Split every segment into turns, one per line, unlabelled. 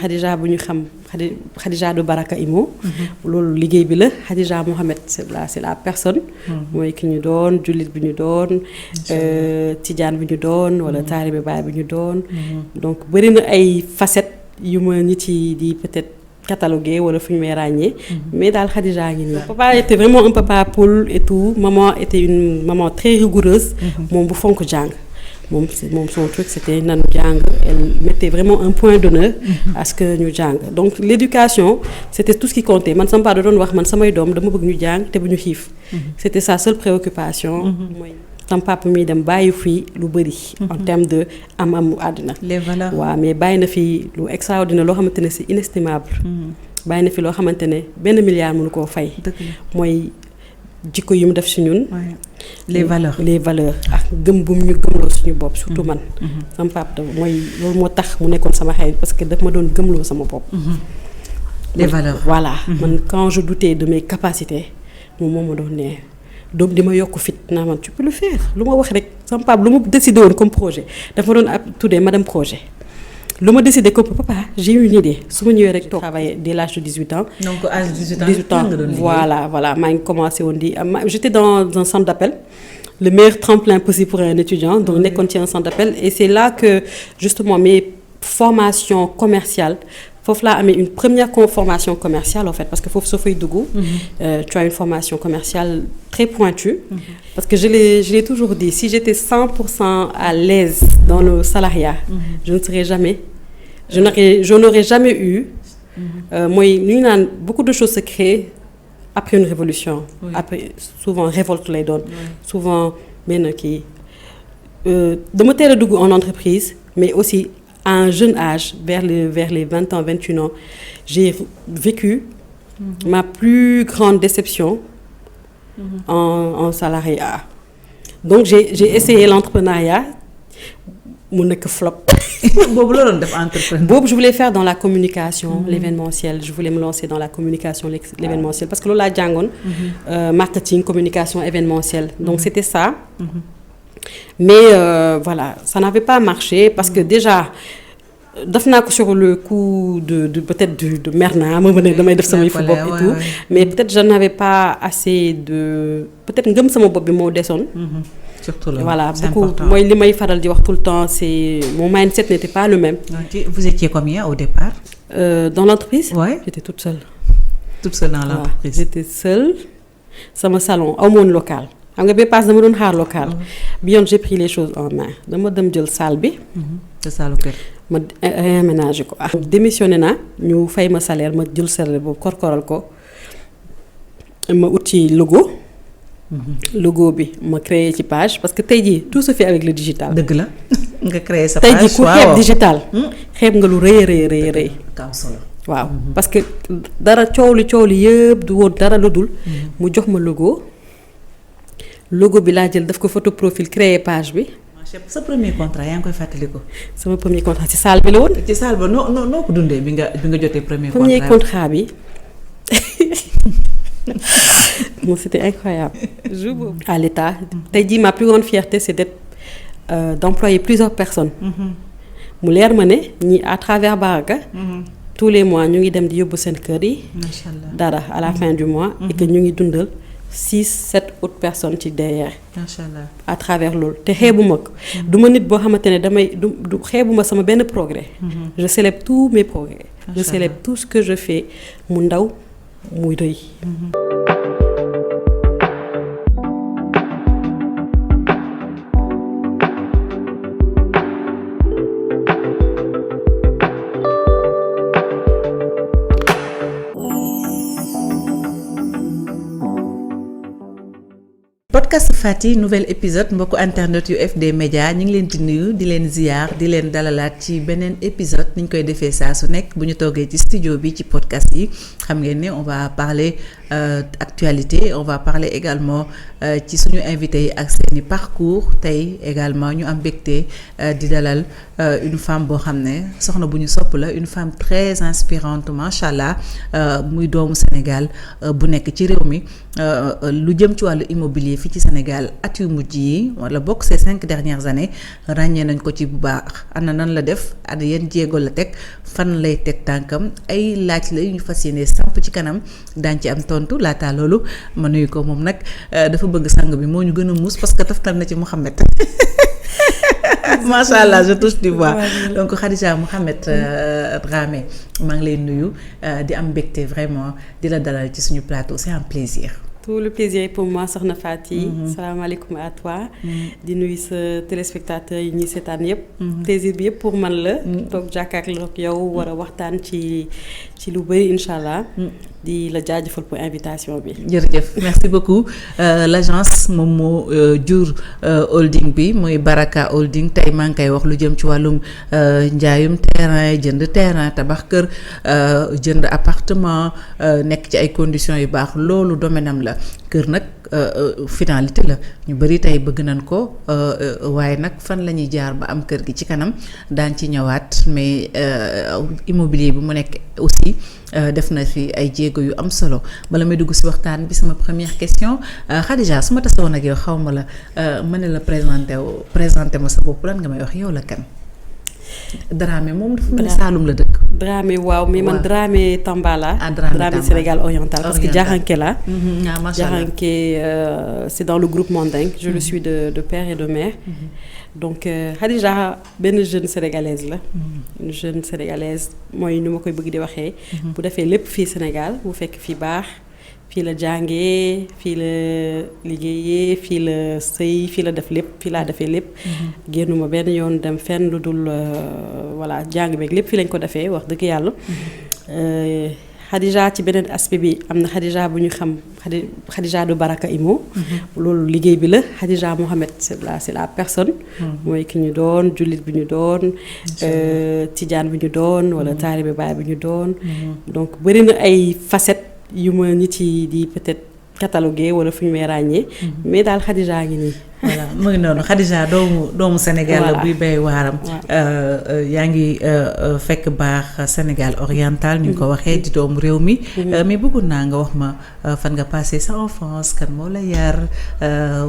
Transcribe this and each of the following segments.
Khadija bu ñu xam Khadija du Baraka Imo. loolu liggéey bi la Khadija Mohamed c'est la personne. mooy ki ñu doon jullit bi ñu doon. tijaan bi ñu doon wala taalibe baay bi ñu doon. donc bëri na ay facettes yu ma nit yi di peut-être catalogué wala fu ñu may ràññee. mais daal Khadija ngi nii. Papa était vraiment un papa poule et tout. Maman était une maman très rigoureuse. moom bu fonk jàng. moom son truc c'était nanu jàng. Elle mettait vraiment un point d'honneur à ce que ñu jàng donc l'éducation c'était tout ce qui comptait man sama papa da doon wax man samay doom dama bëgg ñu jàng te bu ñu xiif. c'était sa seule préoccupation. mooy sama papa mi dem bàyyi fii lu bëri. en termes de am-amu àddina.
les valeurs
waaw mais bàyyi na fi lu extraordinaire loo xamante ne c'est inestimable. bàyyi na fi loo xamante ne benn milliard mënu koo fay. mooy jikko yi mu def ci ñun.
les valeurs
ak gëm bu ñu gëmloo suñu bopp surtout man. sama papa mooy loolu moo tax mu nekkoon sama xarit parce que daf ma doon gëmloo sama bopp.
les valeurs
voilà. man quand je doutais de mes capacités moom moo ma doon nee doom di ma yokk fit naa man tu peux le faire lu ma wax rek sama papa lu ma décidé woon comme projet dafa doon tuddee madame projet. lu ma décidé comme papa j'ai eu une idée su ma ñëwee rek toog travailler dès l'âge de 18 ans.
donc à 18 ans
voilà maa ngi commencé woon di j'étais dans un centre d'appel le meilleur tremplin possible pour un étudiant donc nekkoon ci un centre d'appel et c'est là que justement mes formations commerciales foofu laa amee une première formation commerciale en fait parce que foofu soo fay dugg. tu as une formation commerciale très pointue. parce que je l'ai toujours dit si j'étais 100% à l'aise dans le salariat. je ne serais jamais. je n'aurais jamais eu. mooy lu ñu naan beaucoup de choses se créent après une révolution. après souvent révolte lay doon. souvent benn kii dama teel a dugg en entreprise mais aussi. à un jeune âge vers les 20 ans 21 ans j'ai vécu ma plus grande déception en salariat donc j'ai essayé l'entrepreneuriat mu nekk flop.
boobu la doon def entrepreneur.
boobu je voulais faire dans la communication l'événementiel je voulais me lancer dans la communication l'événementiel parce que loolu laa jàngoon. marketing communication événementielle donc c'était ça. mais voilà ça n'avait pas marché parce que déjà def naa ko sur le coup de peut-être de mer naa ma ne damay def samay fu bopp et tout mais peut-être je n'avais pas assez de peut-être ngëm sama bopp bi moo desoon.
surtout là
voilà beaucoup mooy li may faral di wax tout le temps c'est mon mindset n'était pas le même.
vous étiez combien au départ.
dans l'entreprise. j'étais toute seule.
toute seule dans l'entreprise.
j'étais seule sama salon amoon local. xam nga bee paase dama doon xaar local. bi yoon j'ai pris les choses en main dama dem jël salle bi.
sa salle kër.
ma réaménagé ko. démissionné naa ñu fay ma salaire ma jël salaire boobu korkoral ko ma ut ci logo. logo bi ma créé ci page parce que tey jii tout se fait avec le digital.
dëgg la nga créé sa page.
tey jii ku xeeb digital. xeeb nga lu rëy. waaw parce que dara coow li yëpp du woon dara lu dul. mu jox ma logo bi laa jël daf ko photo profil créer page bi.
sa premier contrat yaa ngi koy fàttaliku.
sama premier contrat ci salle bi la woon.
ci salle ba noo ko dundee bi nga jotee premier
contrat bi bon c'était incroyable. jour boobu à l'État tey jii ma plus grande fierté c'est d'être d'employer plusieurs personnes. mu leer ma ne ñi à travers Baraka. tous les mois ñu ngi dem di yóbbu seen kër yi.
macha allah
dara à la fin du mois. et que ñu ngi dundal 6-7 autres personnes ci derrière.
macha allah
à travers loolu te xeebuma ko. du ma nit boo xamante ne damay du xeebuma sama benn progrès. je célèbre tous mes progrès. je célèbre tout ce que je fais mu ndaw muy rëy.
podcast Fati nouvel épisode mbokku internet yu FD Média ñu ngi leen di nuyu di leen ziyaar di leen dalalaat ci beneen épisode ni ñu koy defee saa su nekk bu ñu toogee ci studio bi ci podcast yi xam ngeen ne on va parler actualité. On va parler également ci suñu invité yi ak seeni parcours tey également ñu am mbégte di dalal une femme boo xam ne soxna bu ñu sopp la, une femme très inspirante macha allah muy doomu Sénégal bu nekk ci réew mi lu jëm ci wàllu immobilier fii ci Sénégal at yu mujj yi wala bokk ces 5 dernières années ràññee nañ ko ci bu baax. ana nan la def ana yan jéego la teg fan lay teg tànkam ay laaj la yu ñu fas yéene samp ci kanam daañ ci am tontu laata loolu ma nuyu ko moom nag dafa bëgg sang bi moo ñu gën a muus parce que taftal na ci Mouhamed macha allah je touche du bois donc Khadija Mouhamed Dramé maa ngi lay nuyu di am mbégte vraiment di la dalal ci suñu plateau c'est un plaisir.
Tout le plaisir est pour moi soxna Fati. salaamaaleykum à toi. di nuyu sa téléspectateurs yi ñuy seetaan yëpp. plaisir bi yëpp pour man la. toog jàkkaarloo ak yow war a waxtaan ci lu bëri incha allah. di la jaajëfal pour invitation bi.
jërëjëf merci beaucoup l'agence moom moo jur holding bi muy Baraka holding tey maa ngi koy wax lu jëm ci wàllum njaayum terrain jënd terrain tabax kër jënd appartement nekk ci ay conditions yu baax loolu domaine am la kër nag finalité la ñu bari tey bëgg nañ ko waaye nag fan la ñuy jaar ba am kër gi ci kanam daan ci ñëwaat mais immobilier bi mu nekk aussi def na fi ay jéego yu am solo bala may dugg ci waxtaan bi sama première question Khadija su ma tasewoon ak yow xaw ma la ma ne la présenté ma sa bopp lan nga may wax yow la kan. Dramé moom dafa mel ni Saalum la dëkk.
Dramé waaw mais man Dramé Tamba la. Dramé Sénégal oriental parce que Diakhanké la. Diakhanké c'est dans le groupe Manding. Je le suis de père et de mère. donc Khadija benn jeune sénégalaise la. une jeune sénégalaise mooy ni ma koy bëgg di waxee. bu defee lépp fii Sénégal bu fekk fii baax. fii la jàngee fii la liggéeyee fii la sëy fii la def lépp fii laa defee lépp. génnuma benn yoon dem fenn lu dul voilà jàng beeg lépp fii lañ ko defee wax dëgg yàlla. Khadija ci beneen aspect bi am na Khadija bu ñu xam Khadija du Baraka Imo. loolu liggéey bi la Khadija Mohamed c'est la personne. mooy ki ñu doon jullit bi ñu doon. tijaan bi ñu doon wala taalibe baay bi ñu doon. donc bëri na ay facettes. yu ma nit yi di peut-être catalogué wala fu ñu may ràññee. mais daal Khadija ngi nii.
voilà mu ngi noonu Khadija doomu Sénégal la buy bay waaram. yaa ngi fekk baax Sénégal oriental ñu ngi ko waxee di doomu réew mi. mais bëggoon naa nga wax ma fan nga passé sa enfance kan moo la yar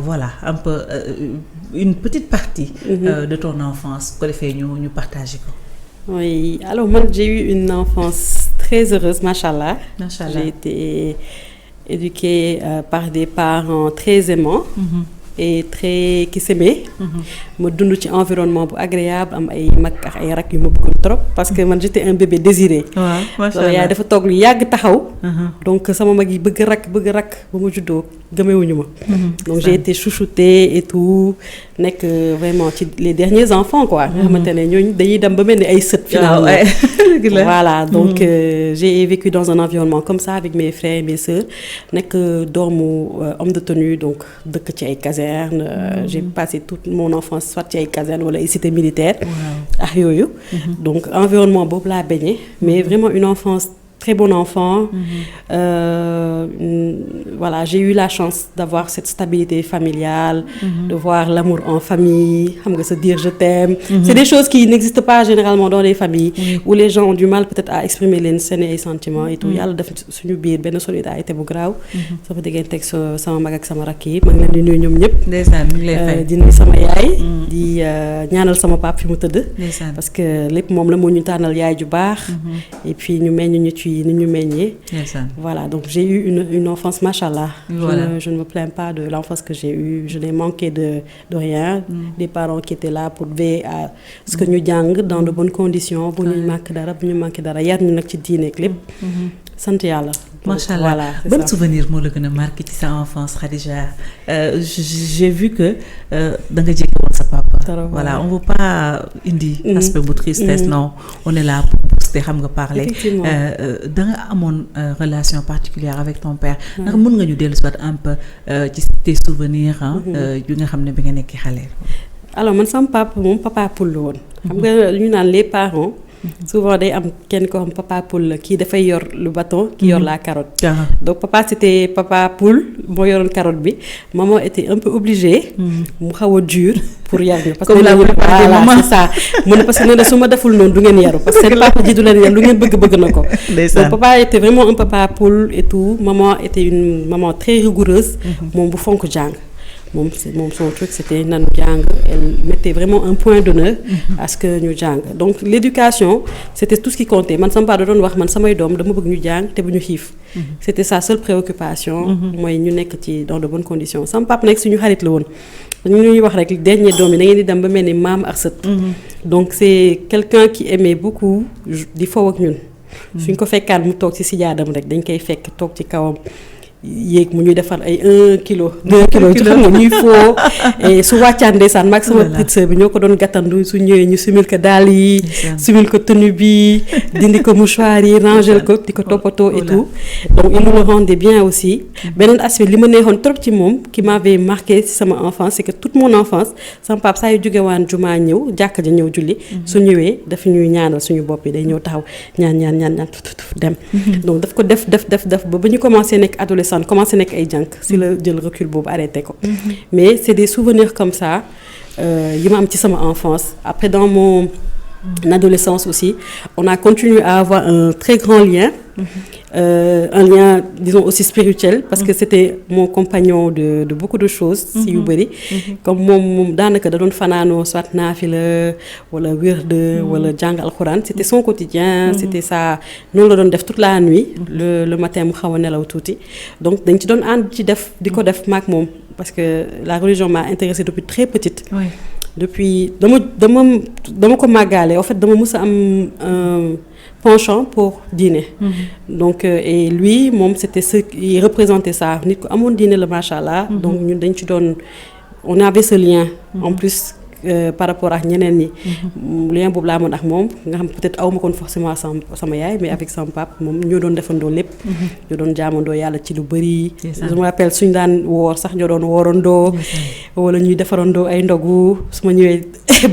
voilà un peu une petite partie. de ton enfance bu ko defee ñu partagé ko.
Oui, alors moi j'ai eu une enfance très heureuse, machallah. J'ai été éduquée par des parents très aimants. Et très qui s'aimaient. ma dund ci environnement bu agréable am ay mag ak ay rak yu ma bëggoon trop parce que man j'étais un bébé désiré.
waaw macha allah
yaay dafa toog lu yàgg taxaw. donc sama mag yi bëgg rak ba ma juddoo gëmewuñu ma. donc j'ai été chouchoutée et tout nekk vraiment ci les derniers enfants quoi. nga xamante ne ñooñu dañuy dem ba mel ni ay sët. finalement voilà donc j'ai vécu dans un environnement comme ça avec mes frères et mes sœurs nekk doomu homme de tenue donc dëkk ci ay casernes. J'ai passé toute mon enfance soit ci ay casernes wala ay cité militaire. ak yooyu. donc environnement boobu laa baigné mais vraiment une enfance très bon enfant. Voilà, j'ai eu la chance d'avoir cette stabilité familiale, de voir l'amour en famille, se dire je t'aime. C'est des choses qui n'existent pas généralement dans les familles où les gens ont du mal peut-être à exprimer les sentiments et tout. Yàlla def suñu biir benn solidarité bu graaw. sama diggante ak sama mag ak sama rakk yi maa ngi leen di nuyu ñoom ñëpp.
ndeysaan ñu ngi lay fay
di nuyu sama yaay. di ñaanal sama pap fi mu tëdd. parce que lépp moom la moo ñu tànnal yaay ju baax. et puis ñu meññ ñu ci ni ñu meññee. Voilà, donc j'ai eu une enfance machallah. Voilà. Je ne me plains pas de l'enfance que j'ai eue. Je n'ai manqué de rien. Des parents qui étaient là pour veiller à ce que ñu jàng dans de bonnes conditions. bu ñu manqué dara yar ñu nag ci diine ak lépp. sant yàlla.
Macha Allah. Voilà, bon souvenir moo la gën a marqué ci sa enfance Khadija. J'ai vu que da nga jege woon sa papa. Voilà, on veut pas indi aspect bu tristesse non, on est là pour booster xam nga parler. Da nga amoon relation particulière avec ton père. ndax mën nga ñu dellu si waat un peu ci tes souvenirs yu nga xam ne bi nga nekk xale.
Alors man sama papa moom papa poule la woon. xam nga ñu naan les parents souvent day am kenn ko xam papa poule la kii dafay yor le bâton kii yor la carotte. Donc papa c'était papa poule moo yoroon carotte bi, maman était un peu obligée mu xaw a dur pour yar ñu parce que voilà c'est ça mu ne parce que nee na su ma deful noonu du ngeen yaru parce que seen papa ji du leen yar lu ngeen bëgg na ko. Donc papa était vraiment un papa poule et tout, maman était une maman très rigoureuse, moom bu fonk jàng. Moom son truc c'était nanu jàng, elle mettait vraiment un point d'honneur à ce que ñu jàng. Donc l'éducation c'était tout ce qui comptait. Man sama papa da doon wax man samay doom dama bëgg ñu jàng te bu ñu xiif. C'était sa seule préoccupation, mooy ñu nekk ci dans de bonnes conditions. Sama papa nekk suñu xarit la woon. ñu ñuy wax rek dernier doom yi da ngeen di dem ba mel ni maam ak sët. Donc c'est quelqu'un qui aimait beaucoup di fow ak ñun. Suñ ko fekkaan mu toog ci sijaadam rek dañ koy fekk toog ci kawam. Yéeg mu ñuy defar ay 1 kilo 2 kilos ci xam nga ñuy foo su wàccaan ndeysaan maag sama petite sœur bi ñoo ko doon gàttandu su ñëwee ñu simil ko dàll yi simil ko tenue bi dindi ko mouchoir yi rangel ko di ko toppatoo et tout. Donc il nous le rendait bien aussi. Beneen aspect li ma neexoon trop ci moom qui m'avait marqué ci sama enfance c'est que toute mon enfance sama papa saa yu jóge waan jumaa ñëw jàkka ja ñëw julli su ñëwee dafa ñuy ñaanal suñu bopp yi day ñëw taxaw ñaan dem. Donc daf ko def ba ñu commencé nekk adolescent commencé nekk ay jànk si la jël recul boobu arrêté ko. Mais c'est des souvenirs comme ça yi ma am ci sama enfance. Après dans mon adolescence aussi on a continué à avoir un très grand lien. Un lien disons aussi spirituel parce que c'était mon compagnon de beaucoup de choses si yu bëri comme moom daanaka da doon fanaanoo soit naafila wala wird wala jàng alxuraan c'était son quotidien c'était ça noonu la doon def toute la nuit le matin mu xaw a nelaw tuuti donc dañ ci doon ànd ci def di ko def maak moom parce que la religion m'a intéressée depuis très petite. Depuis dama ko màggaale en fait dama mës a am penchant pour dîner. Donc et lui moom c'était ce qui représentait ça nit ko amoon dîner la machallah. Donc ñun dañ ci doon on avait ce lien en plus par rapport ak ñeneen ñi. lien boobu laa amoon ak moom nga xam peut-être awma koon forcément sama yaay mais avec sama papa moom ñoo doon defandoo lépp. ñoo doon jaamandoo yàlla ci lu bari. Je me rappelle suñu daan woor sax ñoo doon woorandoo. wala ñuy defarandoo ay ndogu su ma ñëwee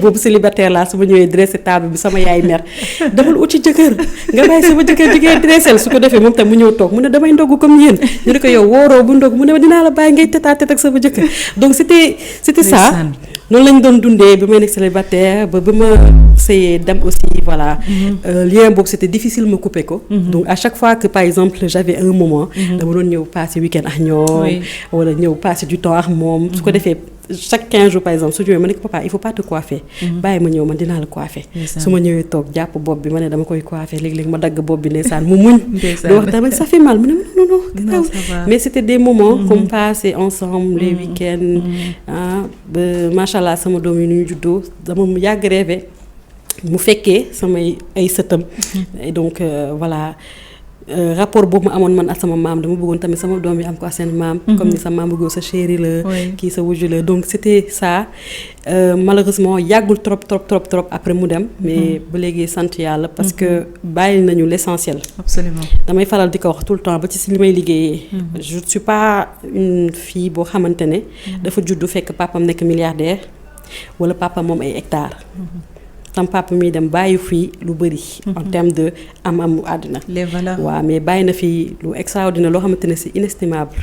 boobu célibataire laa su ma ñëwee dressé table bi sama yaay mer demal uti jëkkër nga bàyyi sama jëkkër jigéen dressel su ko defee moom tam mu ñëw toog mu ne damay ndogu comme yéen ñu ne ko yow wooroo bu ndogu mu ne dinaa la bàyyi ngay tête à tête ak sama jëkkër. Donc c'était ça noonu lañ doon dundee ba may nekk célibataire ba ma sëyee dem aussi voilà. Lien boobu c'était difficile ma couper ko. Donc à chaque fois que par exemple j'avais un moment dama doon ñëw passer week-end ak ñoom wala ñëw passer du temps ak moom su ko defee chaque 15 jours par exemple su ñëwee ma ne ko papa il faut pas te coiffer bàyyi ma ñëw man dinaa la coiffer su ma ñëwee toog jàpp bopp bi ma ne dama koy coiffer léeg-léeg ma dagg bopp bi ndeysaan mu muñ di wax dama ça fait mal mu ne non mais c'était des moments qu'on passait ensemble les week-ends ba machallah sama doom yi nu ñu juddoo dama mu yàgg rêvé mu fekkee samay ay sëtam et donc voilà rapport boobu ma amoon man ak sama maam dama bëggoon tamit sama doom yi am ko ak seen maam comme ni sa maam bëggoo sa chéri la kii sa wujju la donc c'était ça malheureusement yàggul trop après mu dem mais ba léegi sant yàlla parce que bàyyi nañu l'essentiel.
Absolument.
Damay faral di ko wax tout le temps ba ci si li may liggéeyee je ne suis pas une fille boo xamante ne dafa juddu fekk papam nekk milliardaire wala papa moom ay hectares. Tam papa mi dem bàyyi fii lu bëri. En termes de am àddina.
Les valeurs.
waaw mais bàyyi na fi lu extraordinaire loo xamante ne c'est inestimable.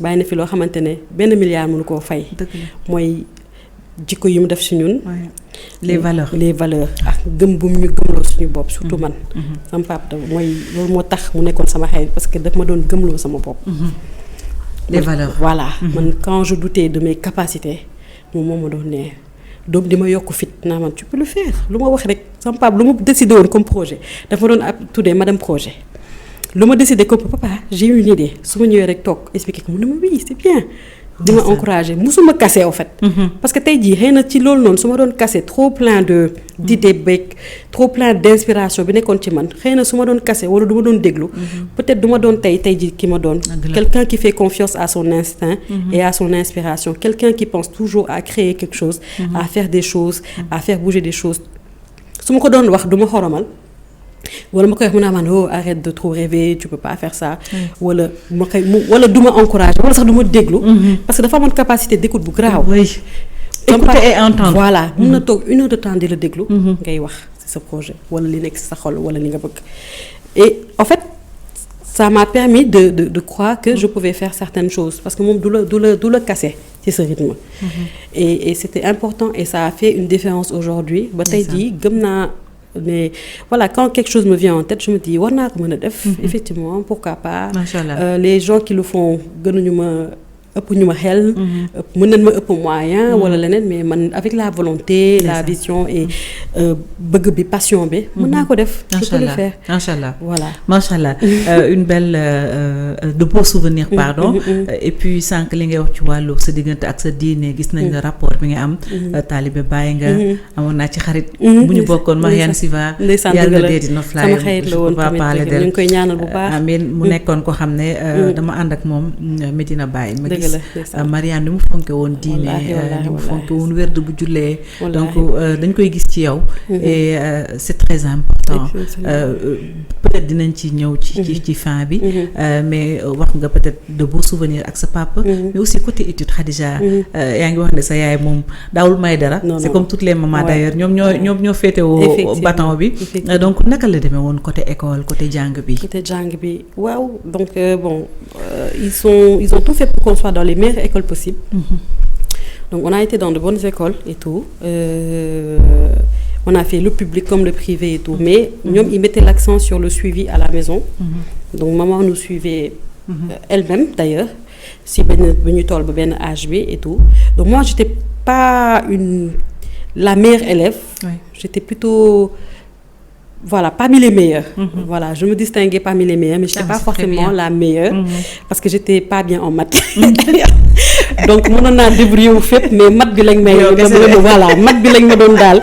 bàyyi na fi loo xamante ne benn milliard mënu koo fay. mooy jikko yi mu def ci ñun.
les valeurs
ak gëm bu ñu gëmloo suñu bopp surtout man. sama papa mooy loolu moo tax mu nekkoon sama xarit parce que daf ma doon gëmloo sama bopp.
les valeurs.
voilà man quand je doutais de mes capacités moom ma doon nee. donc di ma yokk fit naa man tu peux le faire lu ma wax rek sama papa lu ma décidé woon comme projet dafa doon tuddee madame projet lu ma décidé comme papa j'ai une idée su ma ñëwee rek toog expliquer ko mu ne ma oui c'est bien di ma encourager musuma casser en fait parce que tey jii xëy na ci loolu noonu su ma doon casser trop plein de d'idées beeg trop plein d'inspiration bi nekkoon ci man xëy na su ma doon casser wala du ma doon déglu peut-être du ma doon tey jii ki ma doon quelqu'un qui fait confiance à son instinct et à son inspiration quelqu'un qui pense toujours à créer quelque chose à faire des choses à faire bouger des choses su ma ko doon wax du ma xoromal wala ma koy wax mu naa man arrête de trop rêver tu peux pas faire ça wala ma koy wala du ma encourager wala sax du ma déglu parce que dafa amoon capacité d'écoute bu grave
écouter et entendre
voilà mun na toog 1 heure de temps di la déglu ngay wax ci sa projet wala li nekk ci sa xol wala li nga bëgg. Et en fait ça m'a permis de croire que je pouvais faire certaines choses parce que moom du la casser ci sa rythme. Et c'était important et ça a fait une différence aujourd'hui ba tey jii gëm naa ne voilà quand quelque chose me vient en tête je me dis war naa ko mën a def. Effectivement pourquoi pas.
Machallah.
Les gens qui le font gënuñu ma ëpp ñu ma xel. mën nañ ma ëpp moyen wala leneen mais man avec la volonté la vision et bëgg bi passion bi. mën naa ko def. je peux le faire.
Machallah.
Voilà.
Machallah. Une belle de beaux souvenirs pardon. Et puis sànq li ngay wax ci wàllu sa diggante ak sa diine gis nañ nga rapport bi nga am. taalibe bàyyi nga. amoon naa ci xarit. bu ñu bokkoon Mariane Siva. yàlla na dee di noflaay.
sama xarit la woon tamit ñu ngi koy ñaanal bu baax.
amiin mu nekkoon ko xam ne dama ànd ak moom Medina Baye. Mariane ni mu fonke woon diine ni mu fonke woon wérd bu jullee donc dañ koy gis ci yow et c'est très important peut-être dinañ ci ñëw ci fin bi mais wax nga peut-être de beaux souvenirs ak sa papa mais aussi côté étude Khadija yaa ngi wax ne sa yaay moom daawul may dara c'est comme toutes les mamans d'ailleurs ñoom ñoo féetewoo bâton bi donc naka la demee woon côté école côté jàng bi
waaw donc bon ils ont tout fait pour qu'on soit dans les meilleures écoles possibles. Donc on a été dans de bonnes écoles et tout. On a fait le public comme le privé et tout. Mais ils mettaient l'accent sur le suivi à la maison. Donc maman nous suivait elle-même d'ailleurs. Si ben toll ba ben âge bi et tout. Donc moi j'étais pas la meilleure élève. J'étais plutôt voilà, parmi les meilleurs. Voilà, je me distinguais parmi les meilleurs, mais je n'étais pas forcément la meilleure parce que j'étais pas bien en maths. Donc mënoon naa débrouiller wu fépp mais maths bi lañ may voilà maths bi lañ ma doon daal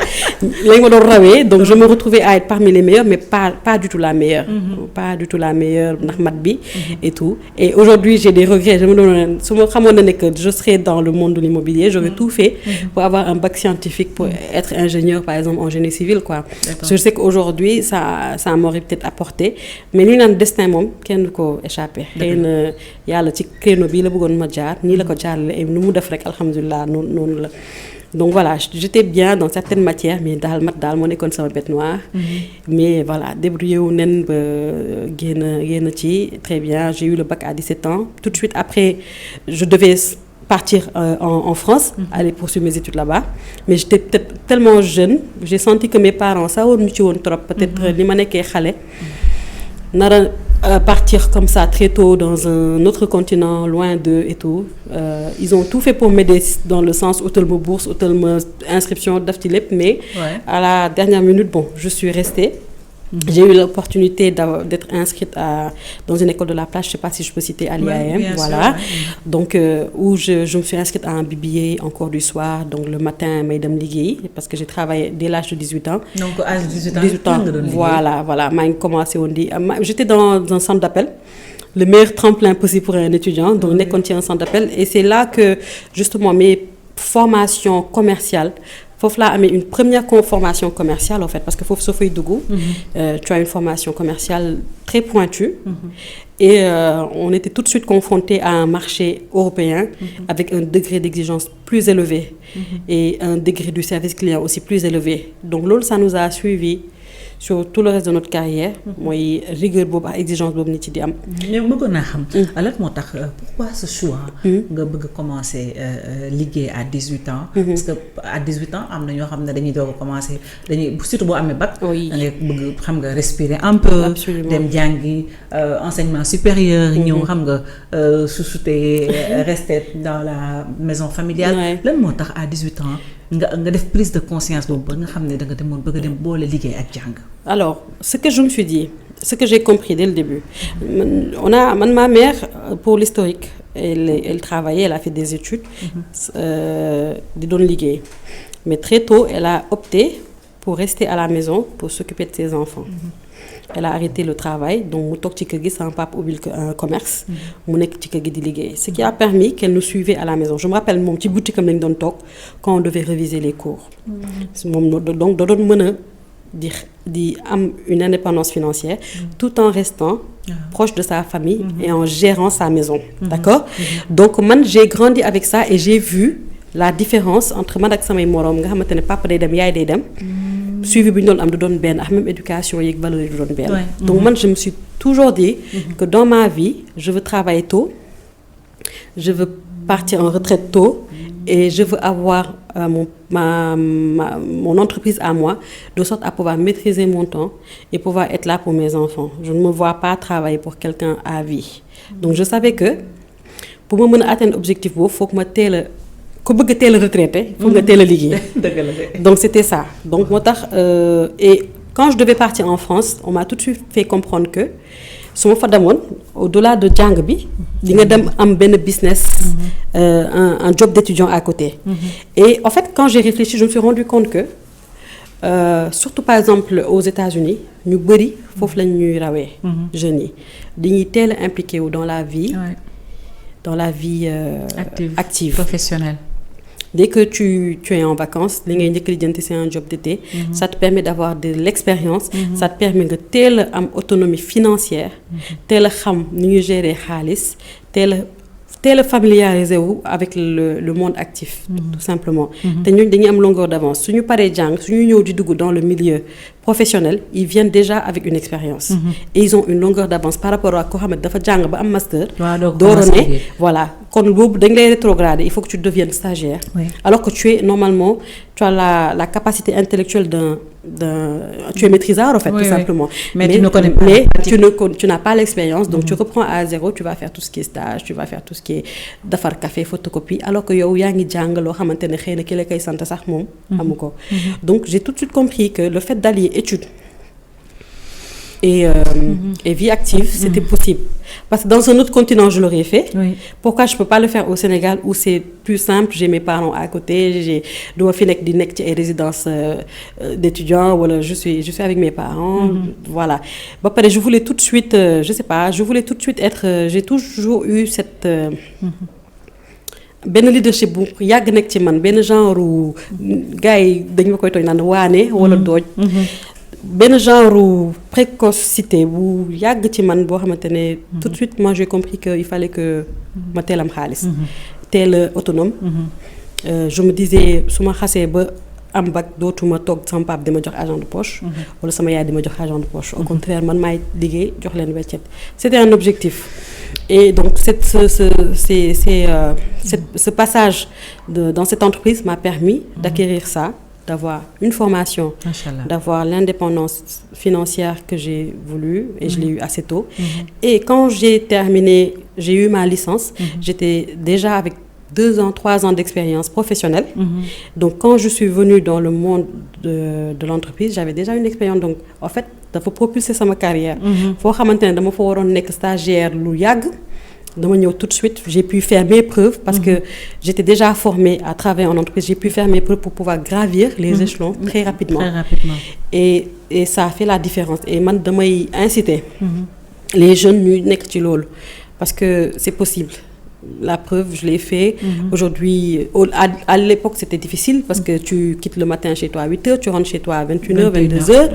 lañ ma doon rawee donc je me retrouvais à être parmi les meilleurs mais pas du tout la meilleure. Pas du tout la meilleure ndax maths bi et tout. Et aujourd'hui j'ai des regrets. Je me donne su ma xamoon na que je serais dans le monde de l'immobilier, j'aurais tout fait pour avoir un bac scientifique pour être ingénieur par exemple en génie civil quoi. Je sais qu'aujourd'hui ça m'aurait peut-être apporté mais li naan destin moom kenn du ko échappé. Xëy na yàlla ci créneau bi la bëggoon ma jaar nii la ko jaarale et nu mu def rek alhamdulilah noonu la. Donc voilà j'étais bien dans certaines matières mais maths daal moo nekkoon sama bête noire. Mais voilà débrouillé wu nen ba génn ci très bien. J'ai eu le bac à 17 ans. Tout de suite après je devais partir en France, aller poursuivre mes études là-bas. Mais j'étais peut-être tellement jeune, j'ai senti que mes parents ça woon ñu ci woon trop peut-être li ma nekkee xale nara partir comme ça très tôt dans un autre continent loin d'eux et tout. Ils ont tout fait pour m'aider dans le sens utal ma bourse utal ma inscription daf ci lépp mais à la dernière minute bon je suis restée. J'ai eu l'opportunité d'être inscrite dans une école de la place, je ne sais pas si je peux citer à l'IAM, voilà. Donc où je me suis inscrite à un BBA en cours du soir, donc le matin may dem liggéey parce que j'ai travaillé dès l'âge de 18 ans.
Donc à 18 ans.
Voilà, maa ngi commencé woon di j'étais dans un centre d'appel, le meilleur tremplin possible pour un étudiant, donc nekkoon ci un centre d'appel et c'est là que justement mes formations commerciales foofu laa amee une première formation commerciale en fait parce que foofu soo fay dugg tu as une formation commerciale très pointue et on était tout de suite confronté à un marché européen avec un degré d'exigence plus élevé et un degré du service client aussi plus élevé. Donc loolu ça nous a suivi sur tout le reste de notre carrière mooy rigueur boobu ak exigence boobu nit ci di am.
mais bëggoon naa xam. lan moo tax pourquoi ce choix. nga bëgg commencer liggéey à 18 ans. Parce que à 18 ans am na ñoo xam ne dañuy doog a commencer dañuy surtout boo amee bac. da ngay bëgg xam nga respirer un peu. dem jàngi enseignement supérieur. ñëw xam nga chouchouter rester dans la maison familiale. lan moo tax à 18 ans. nga def prise de conscience boobu ba nga xam ne da nga demoon bëgg a dem boole liggéey ak jàng.
Alors ce que je me suis dit ce que j'ai compris dès le début ma mère pour l'historique elle travaillait, elle a fait des études di doon liggéey mais très tôt elle a opté pour rester à la maison pour s'occuper de ses enfants. Elle a arrêté le travail donc mu toog ci kër gi sama papa ubbil un commerce mu nekk ci kër gi di liggéey ce qui a permis qu'elle nous suivait à la maison. Je me rappelle moom ci boutique am lañ doon toog quand on devait réviser les cours moom donc da doon mën a di am une indépendance financière tout en restant proche de sa famille et en gérant sa maison. D'accord. Donc man j'ai grandi avec ça et j'ai vu la différence entre man ak samay moroom nga xamante ne papa day dem yaay day dem suivi bi ñu doon am du doon benn ak même éducation yeeg valeurs yi du doon benn. Donc man je me suis toujours dit que dans ma vie je veux travailler tôt, je veux partir en retraite tôt et je veux avoir mon entreprise à moi de sorte à pouvoir maîtriser mon temps et pouvoir être là pour mes enfants. Je ne me vois pas travailler pour quelqu'un à vie. Donc je savais que pour ma mën a atteindre objectif boobu foog ma teel a ku bëgg a teel a retraité foog nga teel a liggéey. Donc c'était ça. Donc moo tax et quand je devais partir en France on m'a tout de suite fait comprendre que su ma fa demoon au-delà de jàng bi di nga dem am benn business un job d'étudiant à côté. Et en fait quand j'ai réfléchi je me suis rendu compte que surtout par exemple aux États-Unis ñu bëri foofu lañ ñuy rawee jeunes yi dañuy teel a impliqué wu dans la vie active
professionnelle.
Dès que tu es en vacances li ngay njëkk lijjanti c'est un job d'été. Ça te permet d'avoir de l'expérience. Ça te permet nga teel a am autonomie financière. teel a xam ni ñuy gérer xaalis teel a familiariser wu avec le monde actif. Tout simplement. te ñooñu dañuy am longueur d'avance suñu paree jàng suñu ñëw di dugg dans le milieu professionnel ils viennent déjà avec une expérience. Et ils ont une longueur d'avance par rapport à koo xam ne dafa jàng ba am master. doora ne voilà kon boobu dañ lay rétrograder il faut que tu deviennes stagiaire. Alors que tu es normalement tu as la capacité intellectuelle tu es maîtrisard en fait tout simplement. Mais tu ne connais pas. Mais tu n'as pas l'expérience donc tu reprends à zéro tu vas faire tout ce qui est stage tu vas faire tout ce qui est defar café photocopie alors que yow yaa ngi jàng loo xamante ne xëy na ki la koy sant sax moom amu ko. Donc j'ai tout de suite compris que le fait d'allier études et vie active c'était possible parce que dans un autre continent je l'aurais fait. Pourquoi je peux pas le faire au Sénégal où c'est plus simple j'ai mes parents à côté duma fi nekk di nekk ci ay résidences d'étudiants wala je suis avec mes parents. Voilà ba pare je voulais tout de suite être j'ai toujours eu cette benn leadership bu yàgg nekk ci man benn genre gars yi dañ ma koy tooñ naan waane wala dooj. benn genre précocité bu yàgg ci man boo xamante ne tout de suite moi j'ai compris que il fallait que ma teel am xaalis teel autonome. Je me disais su ma xasee ba am bac dootuma toog sama pap di ma jox argent de poche wala sama yaay di ma jox argent de poche au contraire man maay liggéey jox leen weccet c'était un objectif. Et donc ce passage dans cette entreprise m'a permis d'acquérir ça, d'avoir une formation, d'avoir l'indépendance financière que j'ai voulu et je l'ai eu assez tôt. Et quand j'ai eu ma licence, j'étais déjà avec 2 ans, 3 ans d'expérience professionnelle. Donc quand je suis venue dans le monde de l'entreprise, j'avais déjà une expérience. Donc en fait, dafa propulser sama carrière. Foo xamante ne dama fa waroon nekk stagiaire lu yàgg. Dama ñëw tout de suite, j'ai pu faire mes preuves parce que j'étais déjà formée à travailler en entreprise. J'ai pu faire mes preuves pour pouvoir gravir les échelons très rapidement. Et ça a fait la différence. Et man damay inciter les jeunes ñu nekk ci loolu parce que c'est possible. La preuve, je l'ai fait. Aujourd'hui, à l'époque, c'était difficile parce que tu quittes le matin chez toi à 8h, tu rentres chez toi à 21h, 22h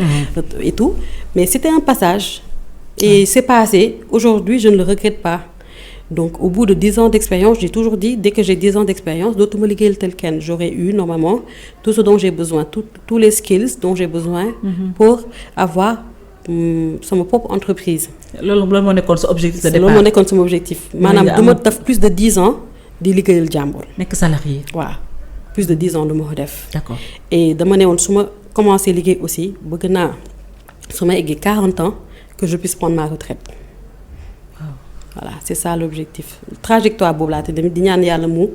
et tout. Mais c'était un passage. Et c'est passé. Aujourd'hui, je ne le regrette pas. Donc, au bout de 10 ans d'expérience, j'ai toujours dit, dès que j'ai 10 ans d'expérience, d'autres me liguer tel quel. J'aurais eu, normalement, tout ce dont j'ai besoin, tous les skills dont j'ai besoin pour avoir sama propre entreprise.
loolu moo nekkoon sa objectif de départ.
loolu moo nekkoon sama objectif. maanaam du ma def plus de 10 ans di liggéeyal jàmbur.
nekk salarié.
waaw plus de 10 ans du ma ko def.
D'accord.
Et dama ne woon su ma commencé liggéey aussi bëgg naa su ma eggee 40 ans que je puisse prendre ma retraite. Voilà c'est ça l'objectif. Trajectoire boobu laa te tamit di ñaan yàlla mu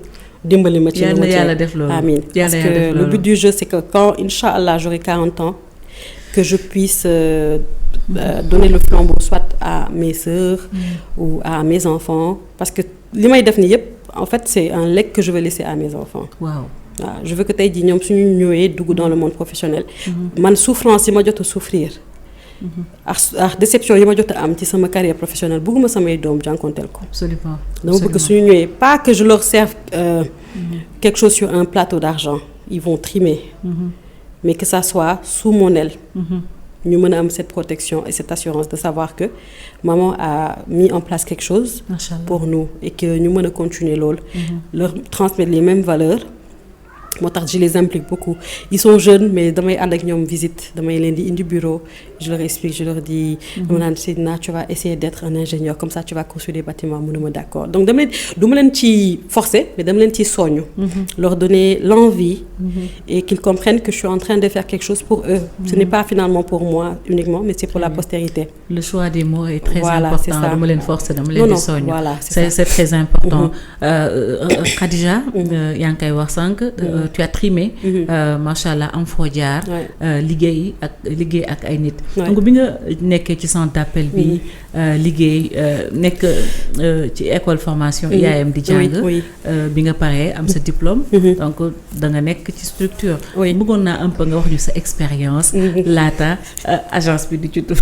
dimbali ma ci.
yàlla def loolu
amiin parce que le but du jeu c'est que quand inch'Allah j'aurai 40 ans que je puisse donner le flambeau soit à mes sœurs ou à mes enfants parce que li may def ni yëpp en fait c'est un legs que je vais laisser à mes enfants.
Waaw.
Je veux que tey jii ñoom suñu ñëwee dugg dans le monde professionnel. Man souffrance yi ma jot a souffrir. ak déception yi ma jot a am ci sama carrière professionnelle bëgguma samay doom jànkonteel ko.
Absolument.
dama bëgg suñu ñëwee pas que je leur serve quelque chose sur un plateau d'argent ils vont trimer. Mais que ça soit sous mon aile. Ñu mën a am cette protection et cette assurance de savoir que maman a mis en place quelque chose pour nous et que ñu mën a continuer loolu. Leur transmettre les mêmes valeurs moo tax je les implique beaucoup ils sont jeunes mais damay ànd ak ñoom visite damay leen di indi bureau je leur explique je leur dis dama naan Seydina tu vas essayer d'être un ingénieur comme ça tu vas construire des bâtiments mu ne ma d'accord donc dama leen du ma leen ci forcer mais dama leen ci soñu leur donner l'envie et qu'ils comprennent que je suis en train de faire quelque chose pour eux ce n'est pas finalement pour moi uniquement mais c'est pour la postérité.
Le choix des mots est très
voilà,
important dama leen forcer dama leen di soñu
voilà
c'est très important Khadija yaa ngi koy wax sànq tu as trimé macha allah am foo jaar liggéey ak ay nit donc bi nga nekkee ci centre d'appel bi liggéey nekk ci école formation IAM di jàng bi nga paree am sa diplôme donc da nga nekk ci structure bëggoon naa un peu nga wax ñu sa expérience laata agence bi di juddu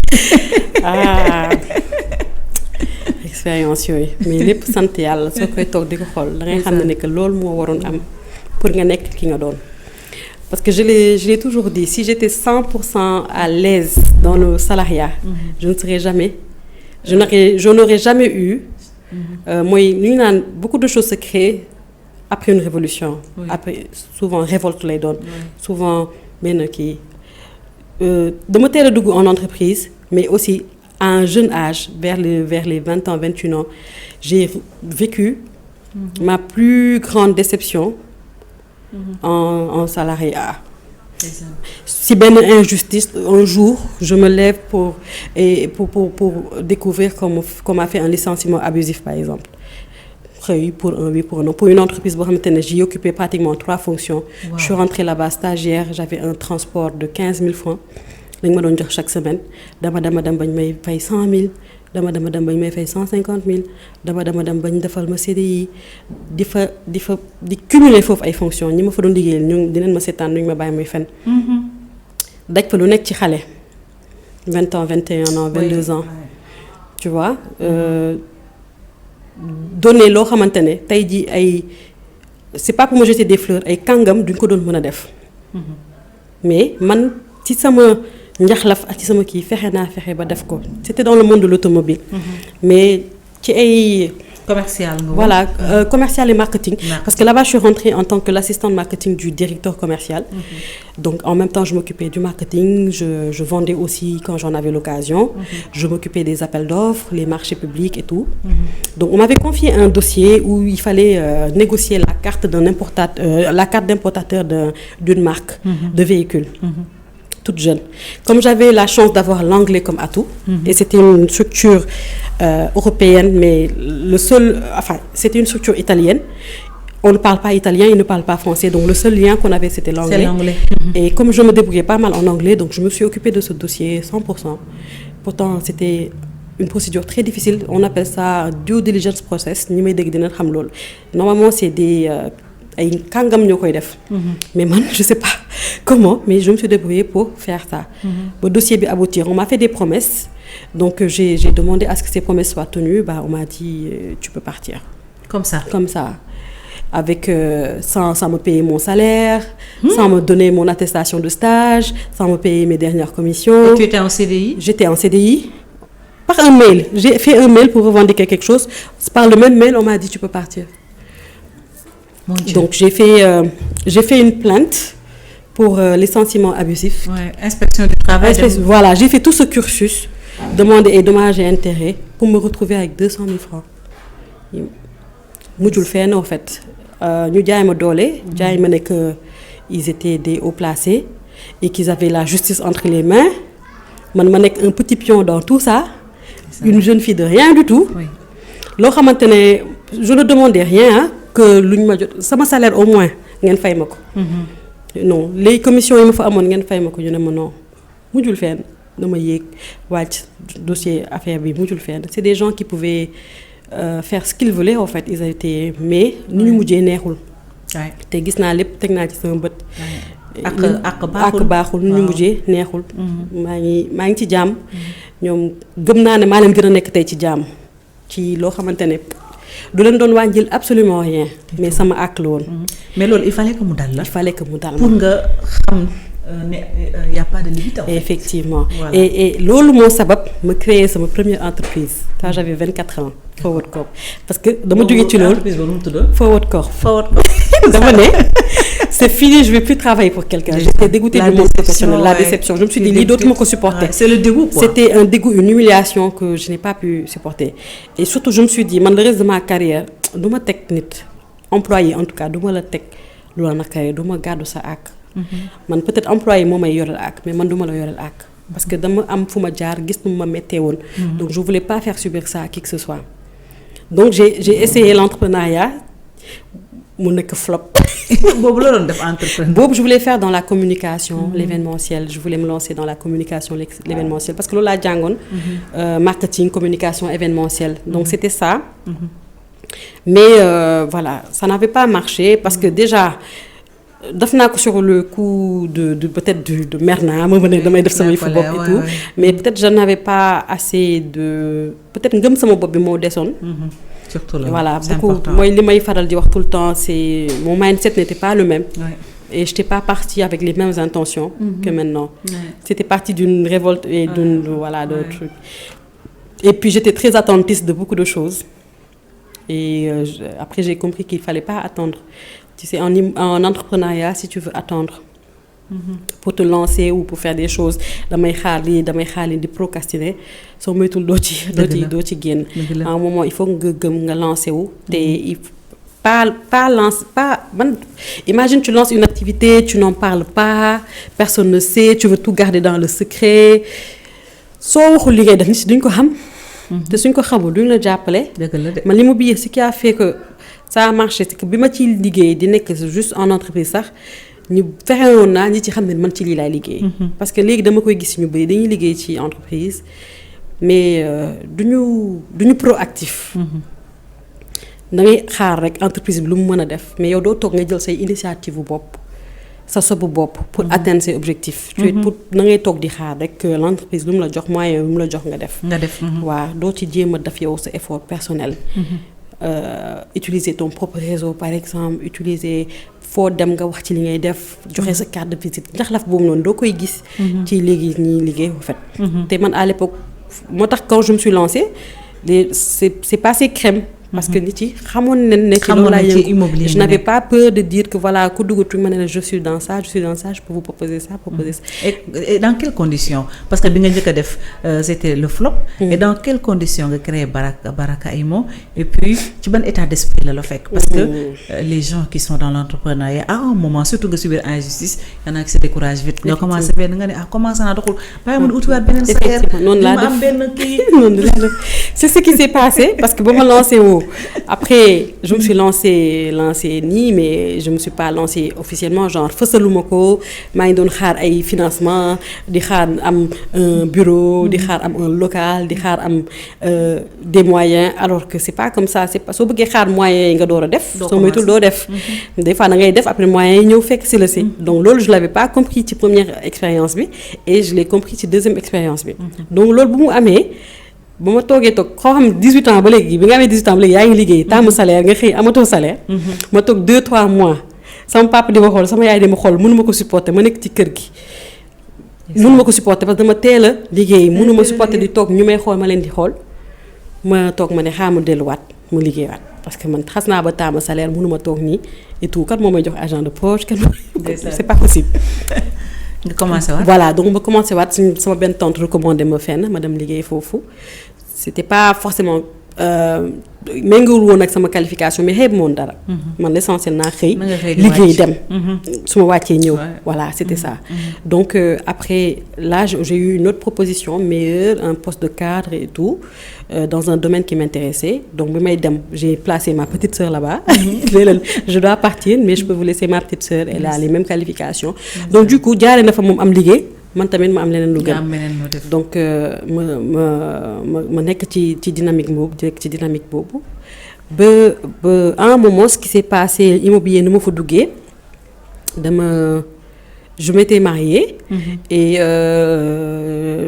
expérience yooyu mais lépp sant yàlla soo koy toog di ko xool da ngay xam ne que loolu moo waroon am pour nga nekk ki nga doon parce que je l'ai toujours dit si j'étais 100% à l'aise dans le salariat je ne serais jamais je n'aurais jamais eu mooy lu ñu naan beaucoup de choses se créent après une révolution après souvent révolte lay doon souvent benn kii dama teel a dugg en entreprise mais aussi à un jeune âge vers les 20 ans 21 ans j'ai vécu ma plus grande déception en salariat. Si benn injustice un jour je me lève pour découvrir qu'on m'a fait un licenciement abusif par exemple xëy pour un oui pour un non pour une entreprise boo xamante ne j'y occupé pratiquement 3 fonctions. Wow. Je suis rentrée là-bas stagiaire j'avais un transport de 15 000 francs lañ ma doon jox chaque semaine dama bañ may fay 100 000 dama bañ may fay 150 000 dama bañ defal ma CDI di cumuler foofu ay fonctions ñi ma fa doon liggéeyal ñu dinañ ma seetaan nuñ ma bàyyi muy fen daj fa lu nekk ci xale 20 ans 21 ans 22 ans tu vois donner loo xamante ne tey jii ay c'est pas pour me jeter des fleurs ay kàngam duñ ko doon mën a def mais man ci sama njaxlaf ak ci sama kii fexe ba def ko c'était dans le monde de l'automobile mais ci ay
commercial
voilà commercial et marketing parce que là-bas je suis rentrée en tant que l'assistante marketing du directeur commercial donc en même temps je m'occupais du marketing je vendais aussi quand j'en avais l'occasion je m'occupais des appels d'offres les marchés publics et tout donc on m'avait confié un dossier où il fallait négocier la carte d'importateur d'une marque de véhicule toute jeune. Comme j'avais la chance d'avoir l'anglais comme atout, et c'était une structure européenne, mais c'était une structure italienne. On ne parle pas italien, ils ne parlent pas français, donc le seul lien qu'on avait, c'était l'anglais.
C'est l'anglais.
Et comme je me débrouillais pas mal en anglais, donc je me suis occupée de ce dossier 100%. Pourtant, c'était une procédure très difficile. On appelle ça due diligence process. Normalement, c'est des... ay kàngam ñoo koy def mais man je sais pas comment mais je me suis débrouillée pour faire ça ba dossier bi aboutir on m'a fait des promesses donc j'ai demandé à ce que ces promesses soient tenues on m'a dit tu peux partir
comme ça
avec sans me payer mon salaire sans me donner mon attestation de stage sans me payer mes dernières commissions.
Et tu étais en CDI?
J'étais en CDI par un mail j'ai fait un mail pour revendiquer quelque chose par le même mail on m'a dit tu peux partir. Donc j'ai fait une plainte pour licenciement abusif.
Inspection du travail.
Voilà, j'ai fait tout ce cursus, demande et dommages et intérêts pour me retrouver avec 200 000 francs. Mujjul fenn en fait. Ñu jaay ma doole, jaay ma ne que ils étaient des hauts placés et qu'ils avaient la justice entre les mains. Man ma nekk un petit pion dans tout ça. Une jeune fille de rien du tout. Loo xamante ne je ne demandais rien que luñ ma jot sama salaire au moins ngeen fay ma ko. Non les commissions yi ma fa amoon ngeen fay ma ko ñu ne ma non mujjul fenn dama yéeg wàcc dossier affaire bi mujjul fenn c'est des gens qui pouvaient faire ce qu'ils voulaient en fait ils étaient mais ni ñu mujjee neexul. te gis naa lépp teg naa ci sama bët. ak baaxul ni ñu mujjee neexul. maa ngi ci jàmm. ñoom gëm naa ne maa leen gën a nekk tey ci jàmm ci loo xamante ne. du leen doon wàññil absolument rien mais sama àq la woon.
mais loolu il fallait que mu dal la.
il fallait que mu dal
pour nga xam ne y a pas de limite.
Effectivement. Voilà. Et loolu moo sabab ma créé sama première entreprise quand j'avais 24 ans. Forward Corp parce que dama jógee ci loolu.
entreprise boobu mu tudd.
Forward Corp.
Forward Corp.
dama ne c'est fini, je vais plus travailler pour quelqu'un. J'étais dégoûtée du monde professionnel, la déception. Je me suis dit lii dootuma ko supporter.
C'est le dégoût quoi.
C'était un dégoût, une humiliation que je n'ai pas pu supporter. Et surtout je me suis dit man le reste de ma carrière du ma teg nit employé en tout cas du ma la teg lu la naqaree du ma gàddu sa àq. man peut-être employé moo may yoreel àq mais man du ma la yoreel àq. parce que dama am fu ma jaar gis nu ma méttee woon. donc je voulais pas faire subir ça à qui que ce soit. donc j'ai essayé l'entrepreneuriat mu nekk flop.
boobu la doon def entrepreneur.
boobu je voulais faire dans la communication l'événementiel je voulais me lancer dans la communication l'événementiel parce que loolu laa jàngoon. marketing communication événementielle donc c'était ça. mais voilà ça n'avait pas marché parce que déjà def naa ko sur le coup de peut-être de mer naa ma ne damay def sama yëfu bopp et tout mais peut-être je n'avais pas assez de peut-être ngëm sama bopp bi moo desoon.
surtout là
voilà
c'est
beaucoup
important.
mooy li may faral di wax tout le temps c'est mon mindset n'était pas le même.
Ouais.
Et j'étais pas partie avec les mêmes intentions que maintenant. C'était parti d'une révolte et de trucs. Et puis j'étais très attentiste de beaucoup de choses. Et après j'ai compris qu'il fallait pas attendre. Tu sais en entrepreneuriat si tu veux attendre pour te lancer ou pour faire des choses damay xaar lii di procrastiner soo moytul doo ci génn. à un moment il faut nga gëm nga lancer wu te il imagine tu lances une activité tu n'en parles pas personne ne sait tu veux tout garder dans le secret soo waxul li ngay def nit si duñ ko xam. te suñ ko xamul duñ la jàppale.
dëgg la de
man li ma biir ce qui a fait que ça a marché c'est que bi ma ciy liggéey di nekk juste en entreprise sax ñu fexewoon naa ñi ci xam ne man ci lii laay liggéey. parce que léegi dama koy gis ñu bëri dañuy liggéey ci entreprise mais duñu proactif. da ngay xaar rek entreprise bi lu mu mën a def mais yow doo toog nga jël say initiative bu bopp sa sobu bopp pour atteindre ses objectifs. tu es pour da ngay toog di xaar rek l'entreprise lu mu la jox moyen lu mu la jox nga def. waaw doo ci jéem a def yow sa effort personnel. Utiliser ton propre réseau par exemple utiliser foo dem nga wax ci li ngay def joxe sa carte de visite ndax laf boobu noonu doo koy gis. ci léegi ñiy liggéey en fait. te man à l'époque moo tax quand je me suis lancée c'est passé crème. parce que nit yi xamoon nañ ne ci loolu laa yëngu je n'avais pas peur de dire que voilà ku dugg tu ma ne je suis dans ça je peux vous proposer ça
et dans quelles conditions parce que bi nga njëkk a def c'était le flop. et dans quelles conditions nga créé Baraka Imo et puis ci ban état d'esprit la fekk. parce que les gens qui sont dans l'entrepreneuriat à un moment surtout nga subir injustice y en a qui se découragent vite. nga commencé benn nga ne commencé naa doxul bàyyi ma utiwaat beneen salaire.
noonu laa def
am benn kii.
noonu laa def c'est ce qui s'est passé parce que ba ma lancé woo après je me suis lancée nii mais je me suis pas lancée officiellement genre fësaluma ko maa ngi doon xaar ay financement di xaar am un bureau di xaar am un local di xaar am des moyens alors que c'est pas comme ça c'est pas soo bëggee xaar moyens yi nga door a def soo moytul doo def des fois da ngay def après moyens yi ñëw fekk si la si donc loolu je l'avais pas compris ci première expérience bi et je l'ai compris ci deuxième expérience bi donc loolu bu mu amee ba ma toogee toog xoo xam 18 ans ba léegi bi nga amee 18 ans ba léegi yaa ngi liggéey taamu salaire nga xëy amatoo salaire. ma toog 2-3 mois sama papa di ma xool sama yaay di ma xool mënu ma ko supporter ma nekk ci kër gi. mënu ma ko supporter parce que dama teel a liggéey mënu ma supporter di toog ñu may xool ma leen di xool ma toog ma ne xaaral ma delluwaat mu liggéeyaat parce que man xas naa ba taamu salaire mënu ma toog nii et tout kat moo may jox argent de poche kat c'est pas possible.
nga commencé waat
voilà donc ma commencé waat sama benn tante recommandé ma fenn ma dem liggéey foofu c'était pas forcément méngoowul woon ak sama qualification mais xëy na moom dara. man l'essentiel naa xëy. liggéey dem. su ma wàccee ñëw. voilà c'était ça. donc après là j'ai eu une autre proposition meilleure un poste de cadre et tout dans un domaine qui m'intéressait donc bi may dem j'ai placé ma petite sœur là-bas. je dois partir mais je peux vous laisser ma petite sœur elle a les mêmes qualifications. donc du coup jaaree na fa moom am liggéey. man tamit ma am leneen lu gën donc ma nekk ci dynamique boobu ba à un moment ce qui s'est passé immobilier ni ma fa duggee je m'étais mariée et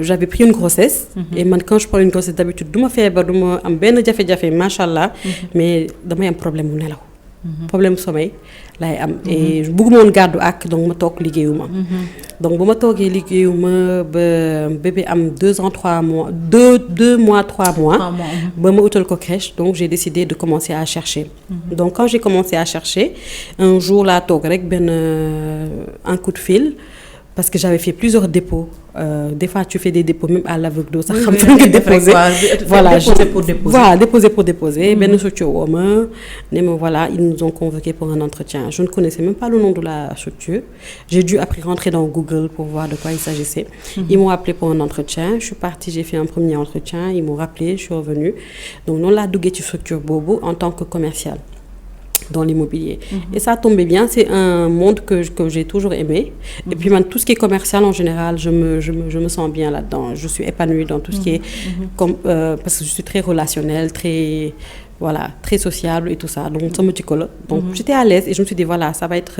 j'avais pris une grossesse et man quand je prends une grossesse d'habitude du ma feebar du ma am benn jafe-jafe machallah mais damay am problème mu nelaw problème sommeil laay am. et bëgguma woon gàddu ak donc ma toog liggéeyuma. donc bu ma toogee liggéeyuma ba bébé am 2 ans 3 mois 2 mois 3 mois. ba ma utal ko crèche donc j'ai décidé de commencer à chercher. donc quand j'ai commencé à chercher un jour laa toog rek benn un coup de fil. parce que j'avais fait plusieurs dépôts des fois tu fais des dépôts même à l'aveugle doo sax xam fan nga déposer voilà déposer pour déposer benn structure woo ma ne ma voilà ils nous ont convoqués pour un entretien je ne connaissais même pas le nom de la structure j'ai dû après rentrer dans Google pour voir de quoi il s'agissait. Ils m'ont appelé pour un entretien je suis partie j'ai fait un premier entretien ils m'ont rappelé je suis revenue donc noonu laa duggee ci structure boobu en tant que commercial dans l'immobilier. Et ça tombait bien, c'est un monde que j'ai toujours aimé. Et puis tout ce qui est commercial en général, je me sens bien là-dedans. Je suis épanouie dans tout ce qui est parce que je suis très relationnelle, très sociable et tout ça. Donc j'étais à l'aise et je me suis dit voilà, ça va être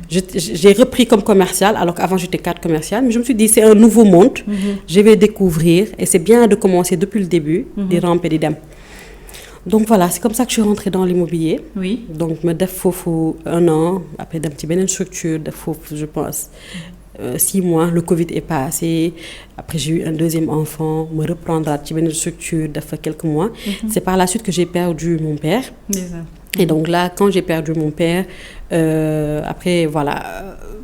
j'ai repris comme commercial alors qu'avant j'étais cadre commercial, mais je me suis dit c'est un nouveau monde. Je vais découvrir et c'est bien de commencer depuis le début, des rampes et des dames. Donc voilà, c'est comme ça que je suis rentrée dans l'immobilier. Oui. Donc ma def foofu 1 an après dem ci beneen structure def foofu je pense 6 mois le Covid est passé après j'ai eu un deuxième enfant me reprendre ci beneen structure def fa quelques mois. C'est par la suite que j'ai perdu mon père. Et donc là quand j'ai perdu mon père après voilà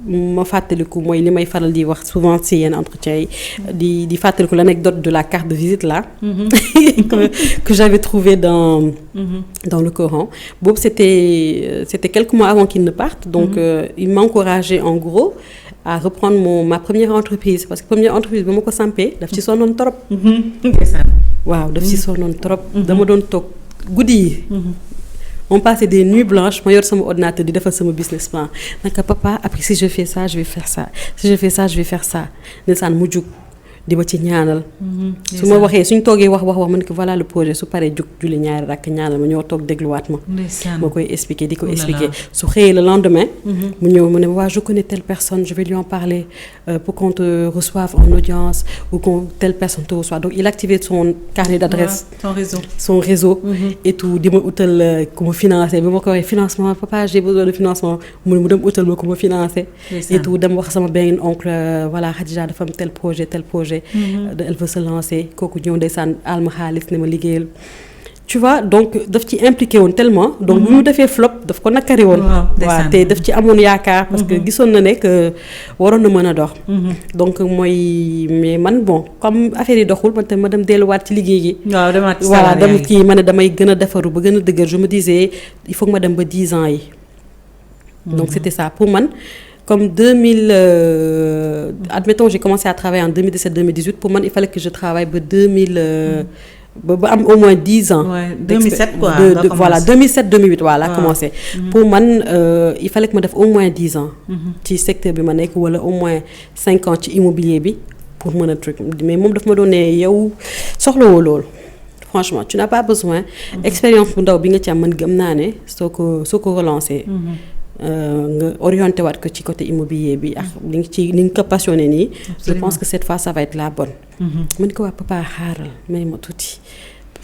ma fàttaliku mooy li may faral di wax souvent ci yenn entretien yi di fàttaliku l'anecdote de la carte de visite là que j'avais trouvé dans le Coran boobu c'était quelques mois avant qu'il ne parte donc il m'encourageait en gros à reprendre ma première entreprise parce que première entreprise ba ma ko sampee daf ci sonnoon trop waaw daf ci sonnoon trop dama doon toog guddi yi on passait des nuits blanches ma yor sama ordinateur di defal sama business plan naka papa après si je fais ça je vais faire ça si je fais ça je vais faire ça ndeysaan mu jug di ma ci ñaanal. su ma waxee suñ toogee wax ma ne ko voilà le projet su paree jug julli ñaari rakk ñaanal ma ñoo toog dégluwaat ma. ma koy expliquer di ko expliquer su xëyee le lendemain. mu ñëw mu ne waa je connais telle personne je vais lui en parler pour qu'on te reçoive en audience ou qu'on telle personne te reçoive donc il activait son carnet d'adresse. son réseau. et tout di ma utal ku ma financer bi ma ko waxee financement papa j'ai besoin de financement mu dem utal ma ku ma financer. et tout dem wax sama benn oncle voilà Khadija dafa am tel projet. elle veut se lancer kooku ñëw ndeysaan alma xaalis ne ma liggéeyal tu vois donc daf ci impliqué woon tellement donc bu ñu defee flop daf ko nakari woon waaw te daf ci amoon yaakaar parce que gisoon na ne que waroon na mën a dox donc mooy mais man bon comme affaire yi doxul man tamit ma dem delluwaat ci liggéey gi voilà dem kii ma ne damay gën a defaru ba gën a dëgër je me disais il faut que ma dem ba 10 ans yi donc c'était ça pour man comme 2000 admettons j'ai commencé à travailler en 2017-2018 pour moi il fallait que je travaille ba 2000 ba am au moins 10 ans.
Ouais, 2007 quoi.
Voilà 2007-2008 voilà commencé. Pour moi il fallait que ma def au moins 10 ans. ci secteur bi ma nekk wala au moins 5 ans ci immobilier bi pour mën a truc mais moom daf ma doon ne yow soxlawoo loolu. Franchement tu n'as pas besoin. expérience bu ndaw bi nga ci am man gëm naa ne soo ko relancer. nga orienté waat ko ci côté immobilier bi ak li nga ko passionné nii. je pense que cette fois ça va être la bonne. mën ko waa papa xaaral may ma tuuti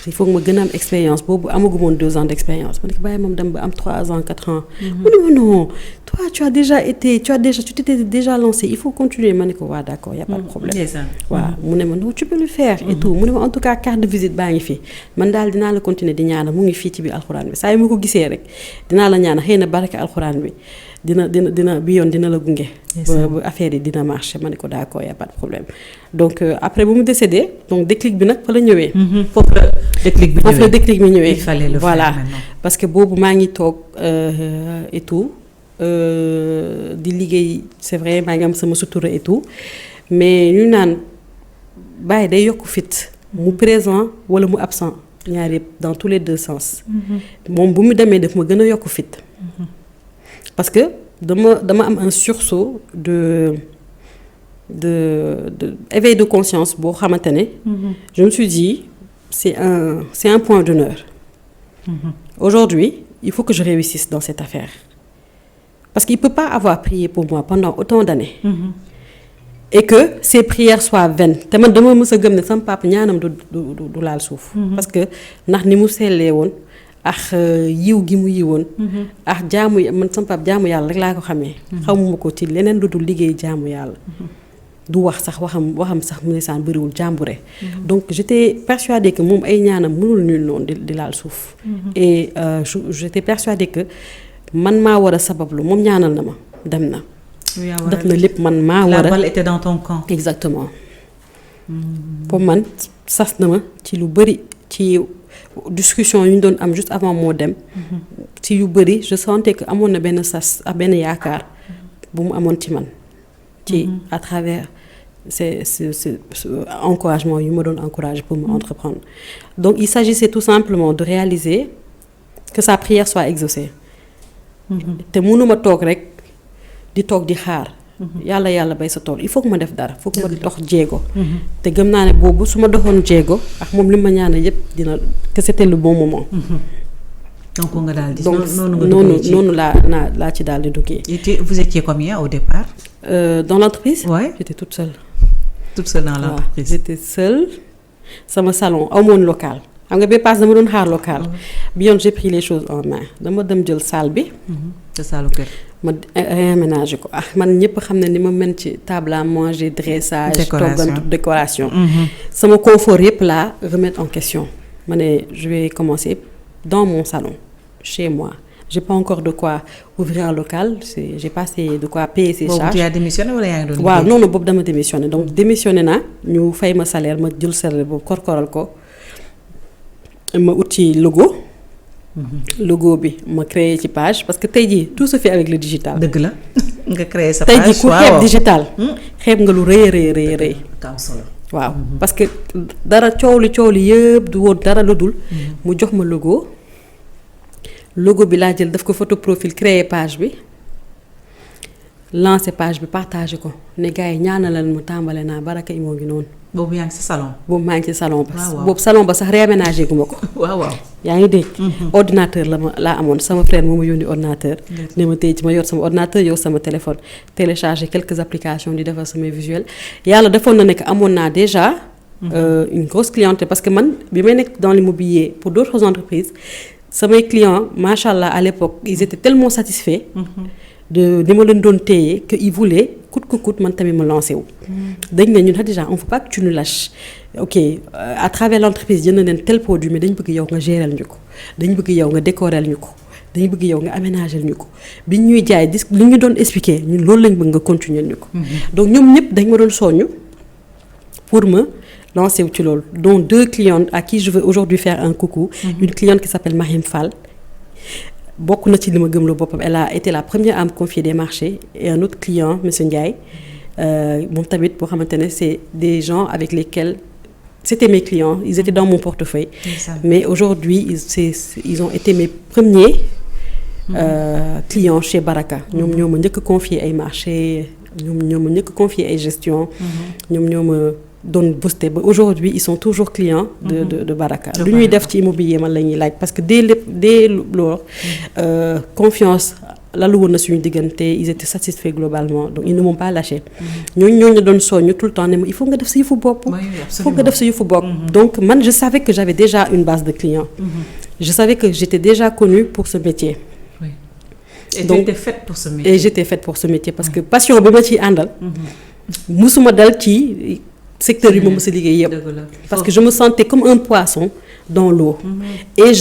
il faut que ma gën a am expérience boobu amagu moon 2 ans d'expérience ma ne ko bàyyi moom dem ba am 3 ans 4 ans. mu ne ma non toi tu t'étais déjà lancé il faut continuer ma ne ko waa d'accord y a pas de problème. waaw mu ne ma non tu peux le faire. et tout mu ne ma en tout cas carte de visite baa ngi fi man daal dinaa la continuer di ñaanal mu ngi fii ci biir alxuraan bi saa yi ma ko gisee rek dinaa la ñaanal xëy na barke alxuraan bi dina bi yoon dina la gunge. ba affaire yi dina marcher ma ne ko d'accord y a pas de problème donc après bu mu décédé donc déclic bi nag fa la ñëwee.
foofu la déclic bi ñëwee
il fallait le voilà parce que boobu maa ngi toog et tout di liggéey c'est vrai maa ngi am sama sutura et tout mais ñu naan bàyyi day yokk fit mu présent wala mu absent ñaar yëpp dans tous les 2 sens. moom bu mu demee daf ma gën a yokk fit. parce que dama am un sursaut de éveil de conscience boo xamante ne. je me suis dit c'est un point d'honneur. Aujourd'hui il faut que je réussisse dans cette affaire parce qu'il peut pas avoir prié pour moi pendant autant d'années. et que ces prières soient vaines te man dama mës a gëm ne sama papa ñaanam du laal suuf. parce que ndax ni mu sellee woon ak yiw gi mu yiwoon. ak jaamu man sama pap jaamu yàlla rek laa ko xamee. xamuma ko ci leneen lu dul liggéey jaamu yàlla. du wax sax waxam sax mu ndeysaan bëriwul jàmbure. donc j'étais persuadée que moom ay ñaanam mënul nul noonu di laal suuf. et j'étais persuadée que man maa war a sabablu moom ñaanal na ma dem na. def na lépp man maa war a
la balle était dans ton camp.
exactement. pour man sas na ma ci lu bëri ci discussion yu ñu doon am juste avant moo dem. ci yu bëri je sentais que amoon na benn sas ak benn yaakaar bu mu amoon ci man. ci à travers ces encouragement yu ma doon encouragé pour me entreprendre. donc il s'agissait tout simplement de réaliser que sa prière soit exaucée. te mënuma toog rek di toog di xaar. yàlla bay sa tool il faut que ma def dara il faut que ma dox jéego. te gëm naa ne boobu su ma doxoon jéego ak moom li ma ñaanal yépp dina que c'était le bon moment.
donc nga daal di
noonu laa ci daal di duggee.
vous étiez combien au départ?
Dans l'entreprise?
Ouais.
J'étais toute seule.
Toute seule dans l'entreprise.
J'étais seule. Sama salon amoon local. xam nga ba passe dama doon xaar local. bi yoon j'ai pris les choses en main dama dem jël salle bi.
sa salle kër.
ma réaménagé ko man ñëpp xam ne ni ma mën ci table à manger dressage. toggantu décoration. sama confort yëpp laa remettre en question. ma ne je vais commencer dans mon salon chez moi. J'ai pas encore de quoi ouvrir un local j'ai pas assez de quoi payer ses charges.
boobu tu as démissionné wala yaa ngi doon.
waaw non boobu dama démissionné donc démissionné naa ñu fay ma salaire ma jël salaire boobu korkoral ko ma ut ci logo. logo bi ma créé ci page parce que tey jii tout se fait avec le digital.
dëgg la nga créé sa page.
tey jii ku xeeb digital. xeeb nga lu rëy. waaw parce que dara coow li yëpp du woon dara lu dul. mu jox ma logo bi laa jël daf ko photo profil créer page bi lancer page bi partager ko ne gars yi ñaanalal mu tàmbale naa Baraka Imo ngi noonu.
boobu yaa ngi ci salon.
boobu maa ngi ci salon parce que boobu salon ba sax réaménagé gu ma ko.
waaw.
yaa ngi dégg. ordinateur laa amoon sama frère moo ma yónni ordinateur. ne ma tey ci ma yor sama ordinateur yow sama téléphone télécharger quelques applications di defar samay visuels yàlla defoon na ne que amoon naa déjà. une grosse clientèle parce que man bi may nekk dans l'immobilier pour d'autres entreprises. samay clients macha allah à l'époque ils étaient tellement satisfaits. de ni ma leen doon téye que ils voulaient coûte que coûte man tamit ma lancé wu. dañ ne ñun déjà on faut pas que tu nous lâches ok à travers l'entreprise jënd nañ tel produit mais dañ bëgg yow nga gérer ñu ko dañ bëgg yow nga décorer ñu ko dañ bëgg yow nga aménager ñu ko bi ñuy jaay li ñu doon expliquer ñun loolu lañ bëgg nga continuer ñu ko. donc ñoom ñëpp dañ ma doon soññu pour me lancé wu ci loolu dont 2 clientes à qui je veux aujourd'hui faire un coucou. Une cliente qui s'appelle Mahim Fall bokk na ci li ma gëm la boppam elle a été la première à me confier des marchés et un autre client monsieur Ndiaye moom tamit boo xamante ne c'est des gens avec lesquels c'était mes clients ils étaient dans mon portefeuille. mais aujourd'hui ils ont été mes premiers clients chez Baraka. ñoom ñoo ma njëkk a confier ay marchés ñoom ma njëkk a confier ay gestion ñoom ñoo ma doon booster ba aujourd'hui ils sont toujours clients de Baraka. lu ñuy def ci immobilier man la ñuy laaj parce que dès lors confiance lalu woon na suñu diggante ils étaient satisfaits globalement donc ils ne m'ont pas lâché. ñooñu doon soññu tout le temps ne ma il faut nga def sa yëfu bopp. il faut nga def sa yëfu bopp. donc man je savais que j'avais déjà une base de clients. je savais que j'étais déjà connue pour ce métier.
et donc j'étais faite pour ce métier.
et j'étais faite pour ce métier parce que passion bi ma ciy àndal. musuma dal ci. secteur yi ma mës a liggéey yëpp parce que je me sentais comme un poisson dans l'eau et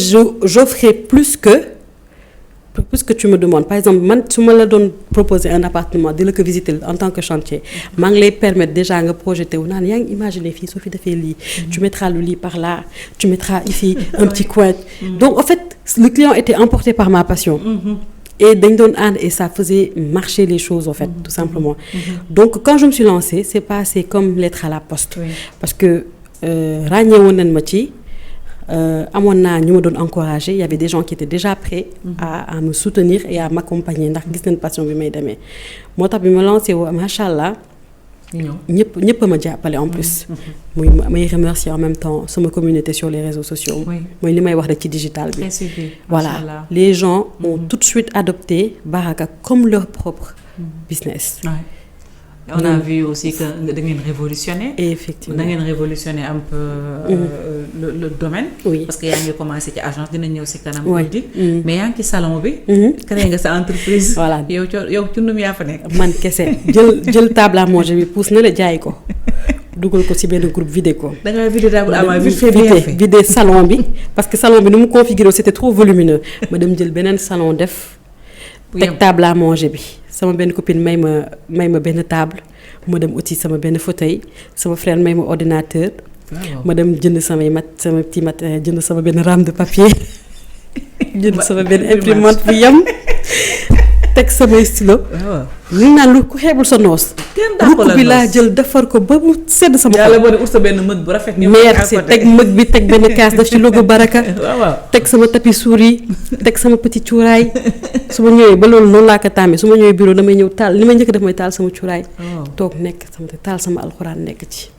j'offrais plus que tu me demandes par exemple man su ma la doon proposer un appartement di la ko visiter en tant que chantier maa ngi lay permettre déjà nga projeter wu naan yaa ngi imaginer fii soo fi defee lii tu mettras le lit par là tu mettras ici un petit coin donc en fait le client était emporté par ma passion et dañ doon ànd et ça faisait marcher les choses en fait tout simplement. donc quand je me suis lancée c'est passé comme lettre à la poste. parce que ràññee woon nañ ma ci amoon naa ñu ma doon encourager il y avait des gens qui étaient déjà prêts à me soutenir et à m'accompagner ndax gis nañ passion bi may demee moo tax bi ma lancé woo macha allah. ñëpp ma jàppale en plus. muy may remercier en même temps sama communauté sur les réseaux sociaux. mooy li may wax rek ci digital bi. voilà les gens ont tout de suite adopté Baraka comme leur propre business.
On a vu aussi que da ngeen révolutionner.
Effectivement
da ngeen révolutionner un peu le domaine.
Oui.
Parce que yaa ngi commencé ci agence dinañ ñëw si kanam.
Oui.
mais yaa ngi ci salon bi. créé nga sa entreprise.
Voilà.
yow cundum yaa fa nekk.
man kese jël table à manger bi pousse na la jaay ko dugal ko ci benn groupe vidé ko.
da nga vidé table à manger vite fait bien fait.
vidé salon bi parce que salon bi ni mu configuré c'était trop volumineux ma dem jël beneen salon def. teg table à manger bi sama benn copine may ma benn table ma dem aussi sama benn fauteuil sama frère may ma ordinateur. ma dem jënd sama petit matériel jënd sama benn rame de papier jënd sama benn imprimante bu yem teg samay stylo. li naan lu ku xeebul sa noos. rukk bi laa jël defar ko ba mu sedd sama xol.
yàlla boo ne ut sa benn mëg bu rafet.
merci teg mëg bi teg benn kaas def ci logo Baraka. teg sama tapis souris teg sama petit cuuraay su ma ñëwee ba loolu noonu laa ko tàmmee su ma ñëwee bureau damay ñëw taal li may njëkk def mooy taal sama cuuraay. toog nekk taal sama alxuraan nekk ci.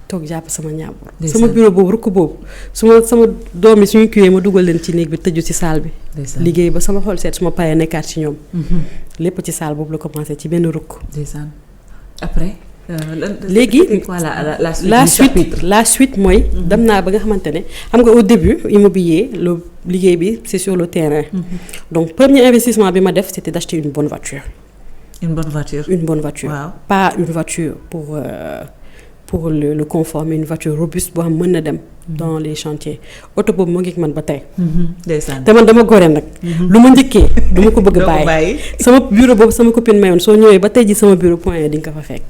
toog jàpp sama ñaabur. sama bureau boobu rukk boobu sama doom yi suñu kiiwee ma dugal leen ci néeg bi tëju ci salle bi. liggéey ba sama xol seet su ma paree nekkaat ci ñoom. lépp ci salle boobu la commencé ci benn rukk.
après.
léegi la suite mooy. dem naa ba nga xamante ne xam nga au début immobilier le liggéey bi c'est sur le terrain. donc premier investissement bi ma def c'était d'acheter une bonne voiture.
une bonne voiture.
Wow. Pas une voiture pour le confort mais une voiture robuste boo xam mën na dem. dans les chantiers oto boobu moo ngi ak man ba tey. te man dama gore nag. lu ma njëkkee du ma ko bëgg a bàyyi. sama bureau boobu sama copine mayoon soo ñëwee ba tey ji sama bureau point di nga ko fa fekk.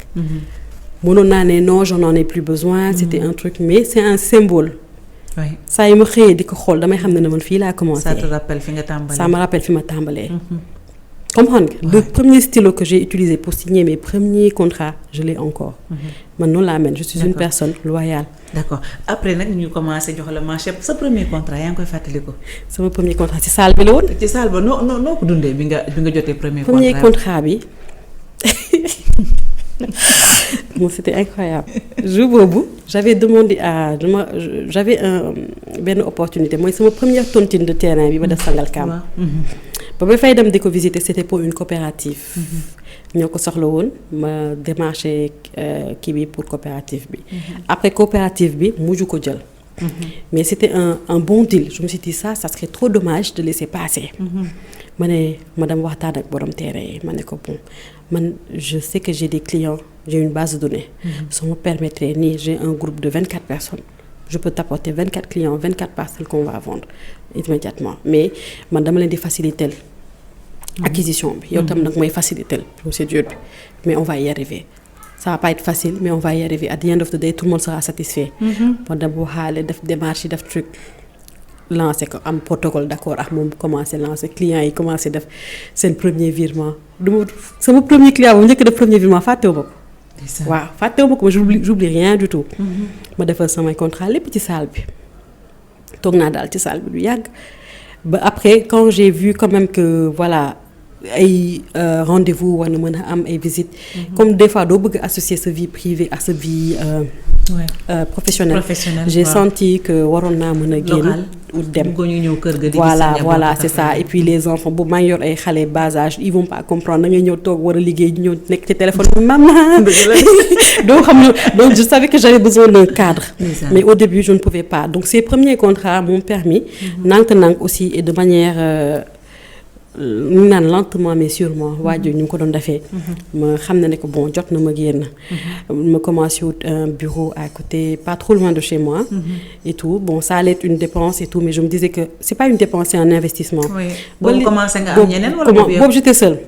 mënoon naa ne non je n'en ai plus besoin. c'était un truc mais c'est un symbole. saa yu ma xëyee di ko xool damay xam ne man fii laa commencé.
ça te rappelle fi nga tàmbalee.
ça me rappelle fi ma tàmbalee. comprendre nga le premier stylo que j'ai utilisé pour signer mes premiers contrats je l'ai encore. man noonu laa mel je suis une personne loyale.
d'accord après nag ñu commencé jox la marché sa premier contrat yaa ngi koy fàttaliku.
sama premier contrat ci salle bi la woon.
ci salle ba noo ko dundee bi nga jotee premier
contrat bi bon c'était incroyable jour boobu j'avais demandé j'avais benn opportunité mooy sama première tontine de terrain bi ba def Sangalkam. ba ba fay dem di ko visiter c'était pour une coopérative. ñoo ko soxla woon ma démarché kii bi pour coopérative bi. après coopérative bi mujju ko jël. mais c'était un bon deal je me suis dit ça serait trop dommage de laisser passer. ma ne madame waxtaan ak borom terrain yi ma ne ko bon man je sais que j'ai des clients j'ai une base de données. ça me permettrait nii j'ai un groupe de 24 personnes. je peux t'apporter 24 clients 24 parcelles qu'on va vendre immédiatement mais man dama leen di faciliter acquisition bi yow tam nag mooy faciliter procédure bi mais on va y arriver ça va pas être facile mais on va y arriver at the end of the day tout le monde sera satisfait. bon dama waxaale def démarche yi def truc lancer ko am protocole d'accord ak moom commencer lancer clients yi commencer def seen premier virement sama premier client bu njëkk def premier virement fàttewuma ko. waaw fàttewuma ko j'oublie rien du tout. ma defal samay contrat lépp ci salle bi toog naa daal ci salle bi du yàgg ba après quand j'ai vu quand même que voilà ay rendez-vous war na mën a am ay visites. comme des fois doo bëgg associer sa vie privée à sa vie professionnelle. J'ai senti que waroon naa mën a génn ou dem. voilà c'est ça et puis les enfants boobu maa ngi yor ay xale bas âge ils vont pas comprendre da ngay ñëw toog war a liggéey ñëw nekk ci téléphone bi maman. doo xam ne donc je savais que j'avais besoin d'un cadre. mais au début je ne pouvais pas donc ces premiers contrats m'ont permis. nank aussi et de manière. ñu naan lentement mais sûrement waajur ñu ngi ko doon defee. ma xam ne que bon jot na ma génn. ma commencé wut un bureau à côté pas trop loin de chez moi. et tout bon ça allait être une dépense et tout mais je me disais que c'est pas une dépense c'est un investissement.
boobu commencé nga am ñeneen wala
boobu j'étais seule.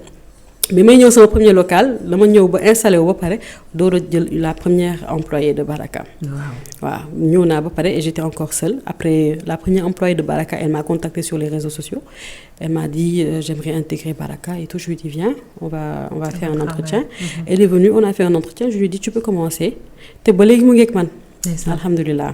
mais may ñëw sama premier local dama ñëw ba installé wu ba pare door a jël la première employée de Baraka. waaw ñëw naa ba pare et j'étais encore seule après la première employée de Baraka elle m'a contactée sur les réseaux sociaux elle m'a dit j'aimerais intégrer Baraka et tout je lui ai dit viens on va faire un entretien. Elle est venue on a fait un entretien je lui ai dit tu peux commencer te ba léegi mu ngi ak man. alhamdulilah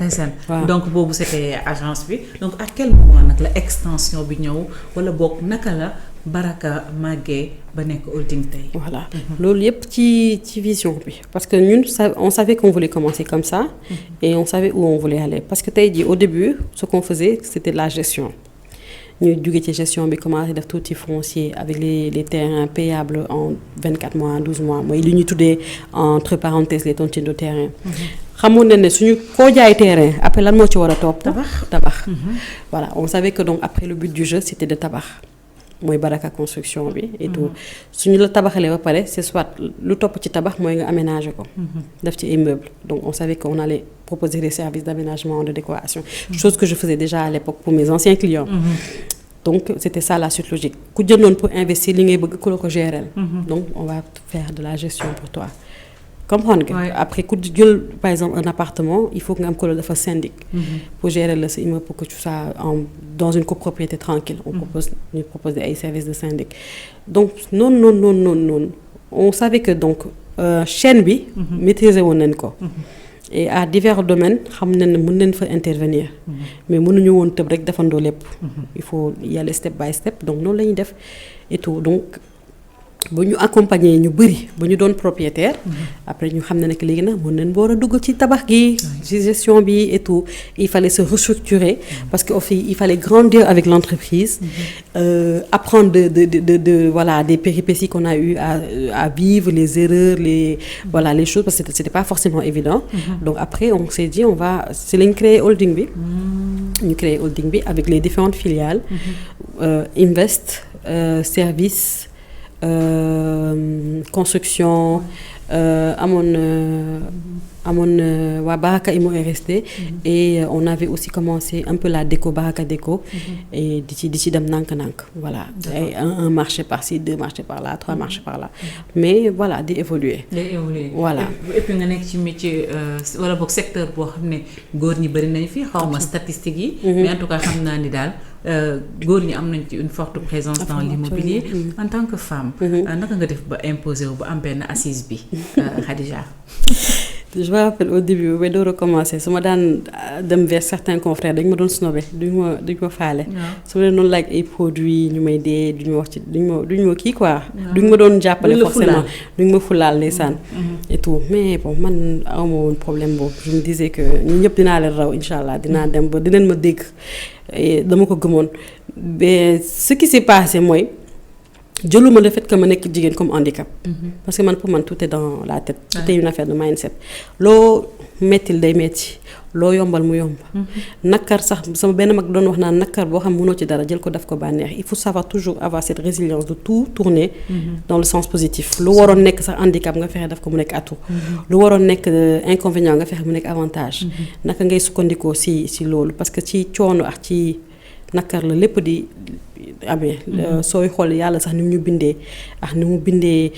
waaw donc boobu c'était agence bi donc à quel moment nag la extension bi ñëw wala boog naka la Baraka màggee ba nekk holding tey.
voilà loolu yëpp ci vision bi parce que ñun on savait qu'on voulait commencer comme ça. et on savait où on voulait aller parce que tey jii au début ce qu'on faisait c'était de la gestion ñu jóge ci gestion bi commencé def tuuti foncier avec les terrains payables en 24 mois 12 mois mooy li ñuy tuddee entre parenthèses les tontines de terrain. xamoon nañ ne suñu koo jaay terrain après lan moo ci war a topp. tabax. Voilà, on savait que donc après le but du jeu c'était de tabax mooy Baraka construction bi et tout suñu la tabaxalee ba pare c'est soit lu topp ci tabax mooy nga aménager ko. def ci immeuble donc on savait qu'on allait proposer des services d'aménagement de décoration. Chose que je faisais déjà à l'époque pour mes anciens clients. Donc c'était ça la suite logique ku jëndoon pour investir li ngay bëgg ku la ko gérer. Donc on va faire de la gestion pour toi. Comprendre que après ku jël par exemple un appartement il faut que nga am ko la dafa syndic. Pour gérer le immeuble pour que tu sois dans une copropriété tranquille on propose ay services de syndic. Donc non on savait que donc chaîne bi maîtriser woon nañ ko. Et à divers domaines xam nañ ne mën nañ fa intervenir. Mais mënuñu woon tëb rek defandoo lépp. Il faut y aller step by step donc noonu la ñuy def et tout donc bu ñu accompagner ñu bëri bu ñu doon propriétaire. Après ñu xam ne nag léegi nag mën nañ war a dugg ci tabax gi. ci gestion bi et tout il fallait se restructurer. Parce que aussi il fallait grandir avec l'entreprise. Apprendre de voilà des péripéties qu'on a eu à vivre les erreurs les choses parce que c'était pas forcément évident. Donc après on s'est dit c'est lañ créer holding bi. ñu créer holding bi avec les différentes filiales. Invest service. Construction amoon waa Baraka Immo est resté et on avait aussi commencé un peu la déco Baraka déco et di ci dem nànk-nànk voilà un marché par-ci 2 marchés par-là 3 marchés par-là mais voilà di évoluer voilà
et puis nga nekk ci métier wala boog secteur boo xam ne góor ñi bari nañ fi xawma statistiques yi mais en tout cas xam naa ni daal góor ñi am nañ ci une forte présence dans l'immobilier en tant que femme naka nga def ba imposer wu ba am benn assise bi Khadija.
Je me rappelle au début ba door a commencer su ma daan dem vers certains confrères dañ ma doon snobé duñ ma faale. su ma leen doon laaj ay produits ñu may dee duñ ma wax ci duñ ma kii quoi. duñ ma doon jàppale forcément duñ ma fulaal ndeysaan et tout mais bon man awma woon problème boobu je me disais que ñun ñëpp dinaa leen raw incha allah dinaa dem ba dinañ ma dégg dama ko gëmoon mais ce qui s'est passé mooy. jëluma le fait que ma nekk jigéen comme handicap. Parce que pour man tout est dans la tête. Tout est une affaire de mindset. loo mettil day metti loo yombal mu yomb. Nakar sax sama benn mag doon wax naan nakar boo xam mënoo ci dara jël ko def ko bànneex il faut savoir toujours avoir cette résilience de tout tourner. Dans le sens positif. lu waroon nekk sax handicap nga fexe def ko mu nekk atout. lu waroon nekk inconvénient nga fexe mu nekk avantage. Naka ngay sukkandikoo si loolu parce que ci coono ak ci nakar la lépp di. amee sooy xool yàlla sax ni mu ñu bindee ak ni mu bindee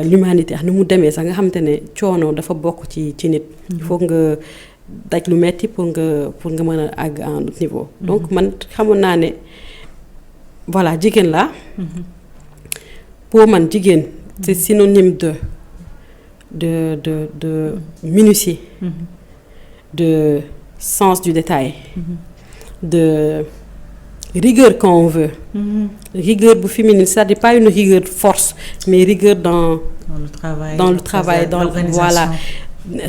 l'humanité ak ni mu demee sax nga xamante ne coono dafa bokk ci nit il faut nga daj lu metti pour nga mën a àgg à un autre niveau donc man xamoon naa ne voilà jigéen la pour man jigéen c'est synonyme de minutie de sens du détail de rigueur quand on veut. Rigueur bu féminine, c'est-à-dire pas une rigueur de force, mais rigueur dans le travail, voilà.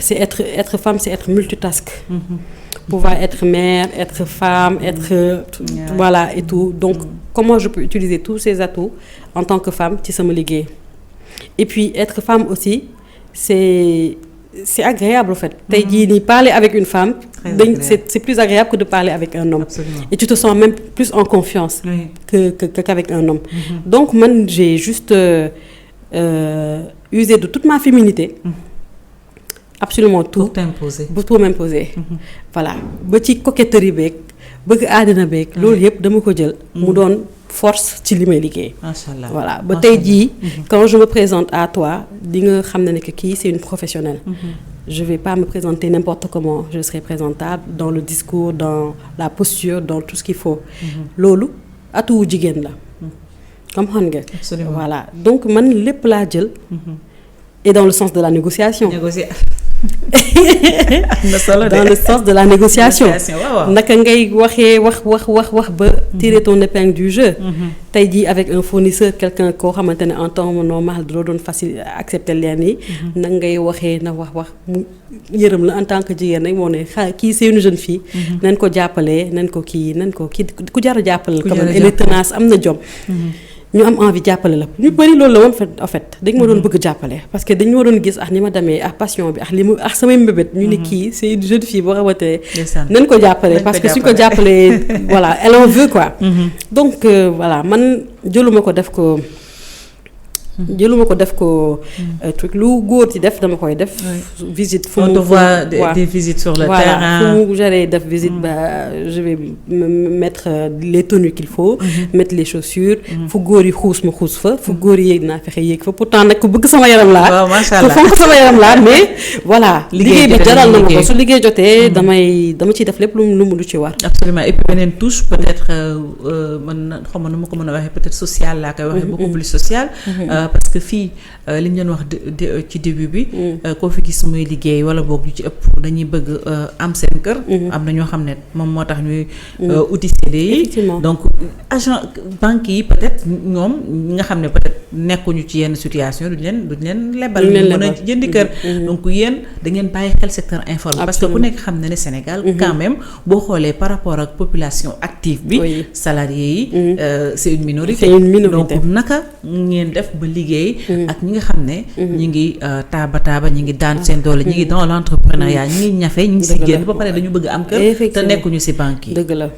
C'est être femme, c'est être multitask. Pouvoir être mère, être femme, être voilà et tout. Donc comment je peux utiliser tous ces atouts en tant que femme ci sama liggéey. Et puis être femme aussi, c'est agréable en fait. Tey jii nii parler avec une femme c'est plus agréable que de parler avec un homme. Absolument. Et tu te sens même plus en confiance qu'avec un homme. Donc moi j'ai juste usé de toute ma féminité. Absolument tout pour m'imposer. Voilà ba ci coquetterie beeg bëgg àddina beeg loolu yëpp dama ko jël mu doon force ci li may liggéey. Machallah. Voilà ba tey jii quand je me présente à toi di nga xam ne que kii c'est une professionnelle. Je vais pas me présenter n'importe comment je serai présentable dans le discours dans la posture dans tout ce qu'il faut. Loolu atu jigéen la. Comme xam nga. Absolument. Voilà donc man lépp laa jël. Et dans le sens de la négociation.
am na solo
dans le sens de la négociation.
waaw.
naka ngay waxee wax ba tirer ton épingle du jeu. tey jii avec un fournisseur quelqu'un koo xamante ne en temps normal doo doon facile accepter leen yi. naka ngay waxee na wax mu yërëm la en tant que jigéen rek moo ne kii c'est une jeune fille. nañ ko jàppale nañ ko kii ku jar a jàppale.
ku jar a
elle est tenace am na jom. ñu am envie jàppale la ñu bëri loolu la woon en fait dañ ma doon bëgg jàppale parce que dañ ma doon gis ni ma demee passion bi li mu samay mbébét ñu ne kii c'est une jeune fille boo xamante nañ ko jàppale parce que suñ ko jàppalee voilà elle en veut quoi. donc voilà man jëluma ko def ko truc lu góor ci def dama koy def. visite fu
on te voit des visites sur le terrain.
fu mu jaree def visite je vais mettre les tenues qu'il faut. mettre les chaussures. fu góor yi xuus ma xuus fa. fu góor yi yéeg naa fexe yéeg fa pourtant nag ku bëgg sama yaram laa.
waaw macha allah
ku fonk sama yaram laa mais voilà. liggéey bi jaral na ma ko su liggéey jotee dama ciy def lépp lu ci war.
absolument et puis beneen touche peut-être man xaw ma nu ma ko mën a waxee peut-être social laa koy waxee. beaucoup plus social. parce que fii li ñu doon wax ci début bi. koo fi gis muy liggéey wala boog ñu ci ëpp dañuy bëgg am seen kër. am na ñoo xam ne moom moo tax ñuy uti CDI. donc agent banque yi peut-être ñoom ñi nga xam ne peut-être nekkuñu ci yenn situation duñ leen lebal. mën a jëndi kër. donc yéen da ngeen bàyyi xel secteur informel. parce que ku nekk xam na ne Sénégal. quand même boo xoolee par rapport ak population active bi. salariés yi. c'est une minorité. donc naka ngeen def ba liggéey ak ñi nga xam ne ñi ngi taaba ñi ngi daan seen doole ñi ngi dans l'entrepreneuriat ñi ngi ñafe ñi ngi si génn ba pare dañu bëgg am kër te nekkuñu si banque yi
dëgg la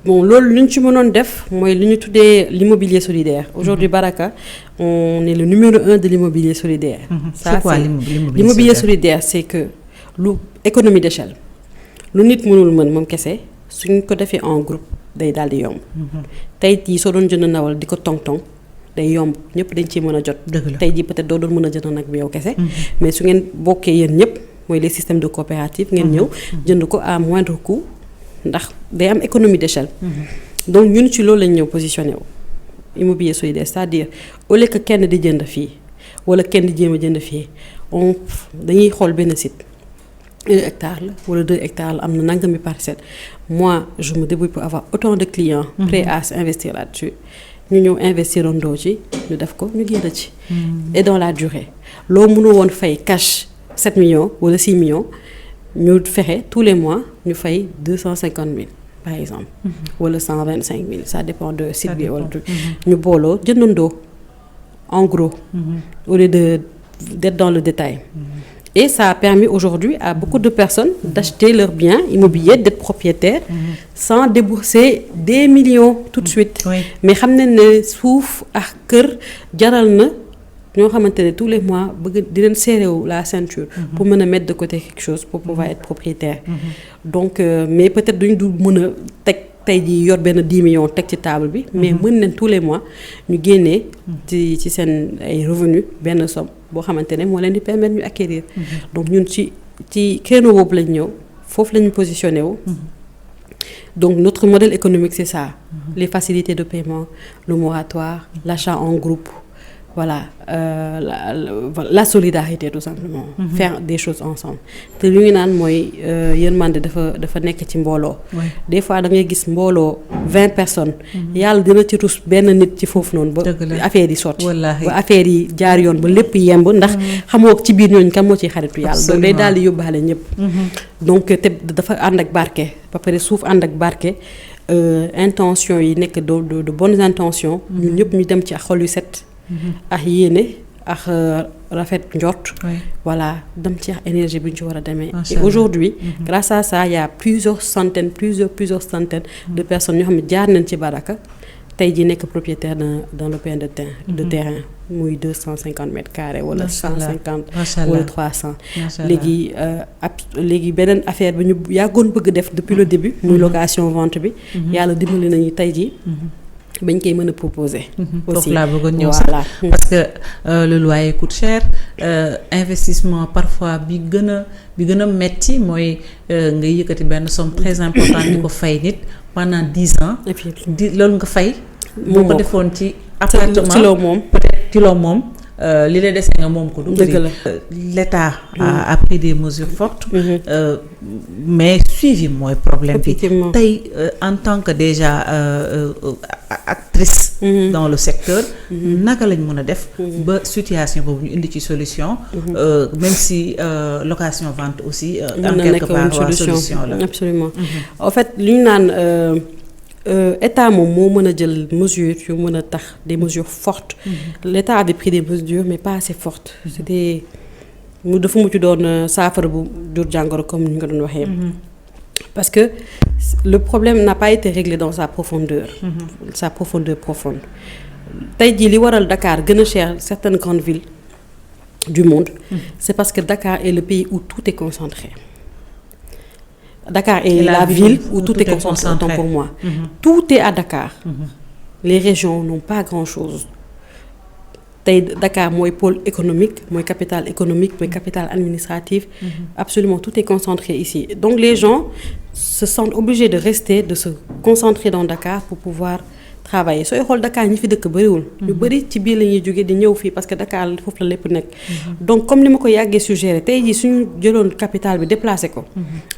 bon loolu lu ñu ci mënoon def mooy li ñu tuddee l'immobilier solidaire aujourd'hui Baraka on est le numéro 1 de l'immobilier solidaire.
C'est quoi
l'immobilier solidaire c'est que lu économie d'échelle lu nit mënul mën moom kese suñ ko defee en groupe day daal di yomb tey jii soo doon jënd ndawal di ko tong-tong day yomb ñëpp dañ ciy mën a jot. tey jii peut-être doo doon mën a jënd nag bi yow kese. mais su ngeen bokkee yéen ñëpp mooy les systèmes de coopérative ngeen ñëw jënd ko à moindre coût ndax day am économie d'échelle. donc ñun ci loolu lañ ñëw positionné wu. immobilier solidaire c'est-à-dire au lieu que kenn di jënd fii wala kenn di jéem a jënd fii dañuy xool benn site 1 hectare la wala 2 hectares la am na nangami parcelle moi je me débrouille pour avoir autant de clients. prêts à s'investir là-dessus. ñu ñëw investir ndoo ci ñu def ko ñu génn ci. et dans la durée loo mënu woon fay cash 7 millions wala 6 millions ñu fexe tous les mois ñu fay 250 000 par exemple. wala 125 000 ça dépend de site bi wala tout. ñu booloo jëndandoo en gros. au lieu d'être dans le détail. Et ça a permis aujourd'hui à beaucoup de personnes d'acheter leurs biens immobiliers, d'être propriétaires, sans débourser des millions tout de suite. Mais xam nañ ne suuf ak kër jaral na ñoo xamante ne tous les mois bëgg di leen serrer la ceinture. pour mën a mettre de côté quelque chose pour pouvoir être propriétaire. donc mais peut-être duñ du mën a tey jii yor benn 10 millions teg ci table bi. mais mën nañ tous les mois ñu génnee. ci seen ay revenus benn somme. boo xamante ne moo leen di permettre ñu acquérir. donc ñun ci créneau boobu lañ ñëw foofu lañu positionné wu. donc notre modèle économique c'est ça. les facilités de paiement le moratoire l'achat en groupe voilà la solidarité tout simplement. faire des choses ensemble te lu ñu naan mooy yërmande dafa nekk ci mbooloo. des fois da ngay gis mbooloo 20 personnes. yàlla dina ci rus benn nit ci foofu noonu. ba affaire yi sotti. ba affaire yi jaar yoon ba lépp yemb ndax xamoo ci biir ñooñu kan moo ciy xaritu yàlla. donc day daal di yóbbaale ñëpp. donc te dafa ànd ak barke ba pare suuf ànd ak barke. intention yi nekk de bonnes intentions. ñun ñëpp ñu dem ci ak xol yu set. ak yéene ak rafet njort. voilà dem ci ak énergie bi ñu ci war a demee. et aujourd'hui grâce à ça il y a plusieurs centaines de personnes ñoo xam ne jaar nañ ci Baraka tey jii nekk propriétaire d'un lopin de terrain muy 250 mètres carrés wala 150 wala 300. léegi beneen affaire bi ñu yàggoon bëgg def depuis le début. muy location vente bi. yàlla dimbali nañu tey jii. bañ koy mën a proposer.
foofu laa bëggoon ñëw sax parce que le loyer coûte cher investissement parfois bi gën a metti mooy nga yëkkati benn somme très importante di ko fay nit pendant 10 ans. loolu nga fay. boo ko defoon ci appartement peut-être ci loo moom li la dese nga moom ko du bëri. L'État a pris des mesures fortes. Mais suivi mooy problème bi. Tey en tant que déjà actrice dans le secteur, naka lañ mën a def ba situation boobu ñu indi ci solution, même si location vente aussi en quelque part solution la.
Absolument. En fait li ñu naan État moom moo mën a jël mesures yu mën a tax des mesures fortes. L'État avait pris des mesures mais pas assez fortes. C'était mu dafa mucc doon saafara bu jur jàngoro comme ni ñu ko doon waxee. Parce que le problème n'a pas été réglé dans sa profondeur. Sa profondeur profonde. Tey jii li waral Dakar gën a cher certaines grandes villes du monde. C'est parce que Dakar est le pays où tout est concentré. Dakar est la ville où tout est concentré, autant pour moi. Tout est à Dakar. Les régions n'ont pas grand-chose. Tey Dakar mooy pôle économique, mooy capitale économique, mooy capitale administrative. Absolument, tout est concentré ici. Donc les gens se sentent obligés de rester, de se concentrer dans Dakar pour pouvoir travailler. Sooy xool Dakar ñi fi dëkk bëriwul. ñu bëri ci biir la ñuy jógee di ñëw fii parce que Dakar foofu la lépp nekk. Donc comme ni ma ko yàggee suggéré tey jii suñu jëloon capitale bi déplacé ko.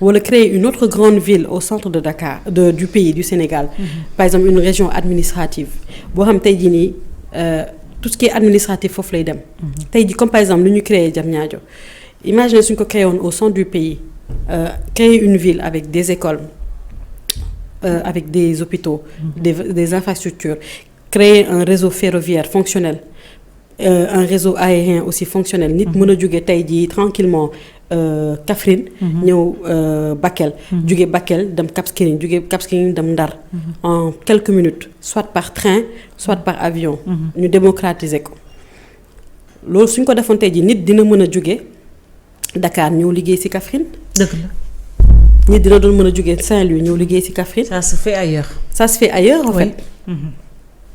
wala créer une autre grande ville au centre de Dakar du pays du Sénégal. Par exemple une région administrative boo xam tey jii nii tout ce qui est administratif foofu lay dem. tey jii comme par exemple lu ñu créé Diamniadio imaginez suñu ko créé woon au centre du pays créer une ville avec des écoles. Avec des hôpitaux, des infrastructures, créer un réseau ferroviaire fonctionnel, un réseau aérien aussi fonctionnel. Nit mën a jóge tey jii tranquillement Kaffrine ñëw Bakel. jóge Bakel dem Cap Skirring jóge Cap Skirring dem Ndar. En quelques minutes, soit par train, soit par avion. ñu démocratiser ko. loolu suñ ko defoon tey jii nit dina mën a jóge Dakar ñëw liggéey ci Kaffrine.
dëgg la.
nit dina doon mën a jógee Saint-Louis ñëw liggéey ci Kaffrine.
Ça se fait ailleurs.
Ça se fait ailleurs en fait.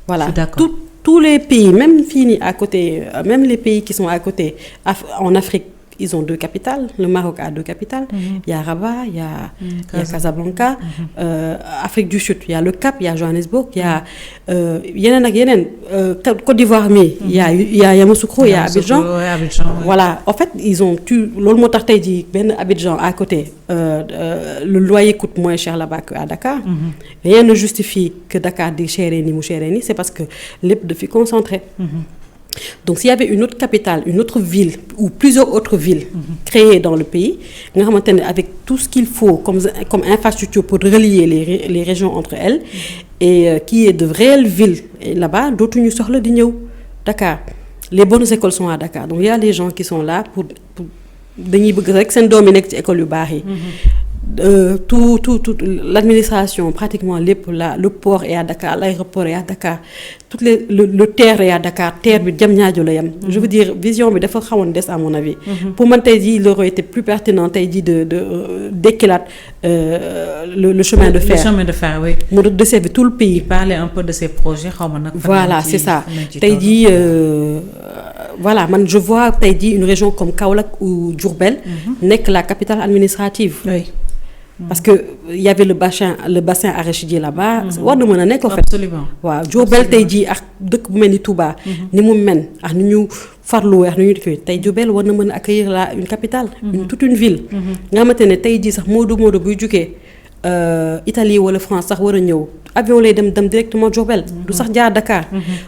Voilà.
D'accord.
Tous les pays, même fii nii à côté, même les pays qui sont à côté, en Afrique, ils ont 2 capitales. Le Maroc a 2 capitales. Il y a Rabat, il y a Casablanca. Afrique du Sud, il y a le Cap, il y a Johannesburg, il y a yeneen ak yeneen. Côte d'Ivoire mi, il y a Yamoussoukro, il y a Abidjan. Voilà, en fait, ils ont loolu moo tax tey jii benn Abidjan à côté. Le loyer coûte moins cher là-bas qu'à Dakar. Rien ne justifie que Dakar di chéré ni mu chéré ni, c'est parce que lépp dafi concentré. Donc s'il y avait une autre capitale, une autre ville ou plusieurs autres villes créées dans le pays, nga xamante ne avec tout ce qu'il faut comme infrastructure pour relier les régions entre elles et qui est de réelles villes et là-bas dootuñu soxla di ñëw Dakar. Les bonnes écoles sont à Dakar. Donc il y a des gens qui sont là pour dañuy bëgg rek seen doom yi nekk ci école yu baax yi. Tout l'administration pratiquement lépp là, le port est à Dakar, l'aéroport est à Dakar, le terre est à Dakar, terre bi Diamniadio la yam. Je veux dire vision bi dafa xawoon des à mon avis. Pour man tey jii il aurait été plus pertinent tey jii de déclarer le chemin de fer. Le
chemin de fer, oui.
Mu desservir tout le pays.
Parler un peu de ces projets xaw ma nag.
Voilà, c'est ça. Tey jii voilà, man je vois tey jii une région comme Kaolack ou Diourbel nekk la capitale administrative.
Oui.
Parce que il y avait le bassin arachidier là-bas. war na mën a nekk en fait.
Absolument.
waaw Diourbel tey jii ak dëkk bu mel ni Touba. ni mu mel ak ni ñu farluwee ak ni ñu dikkee tey Diourbel war na mën a accueillir une capitale. toute une ville. nga xamante ne tey jii sax Moodu buy jugee Italie wala France sax war a ñëw avion lay dem directement Diourbel. du sax jaar Dakar.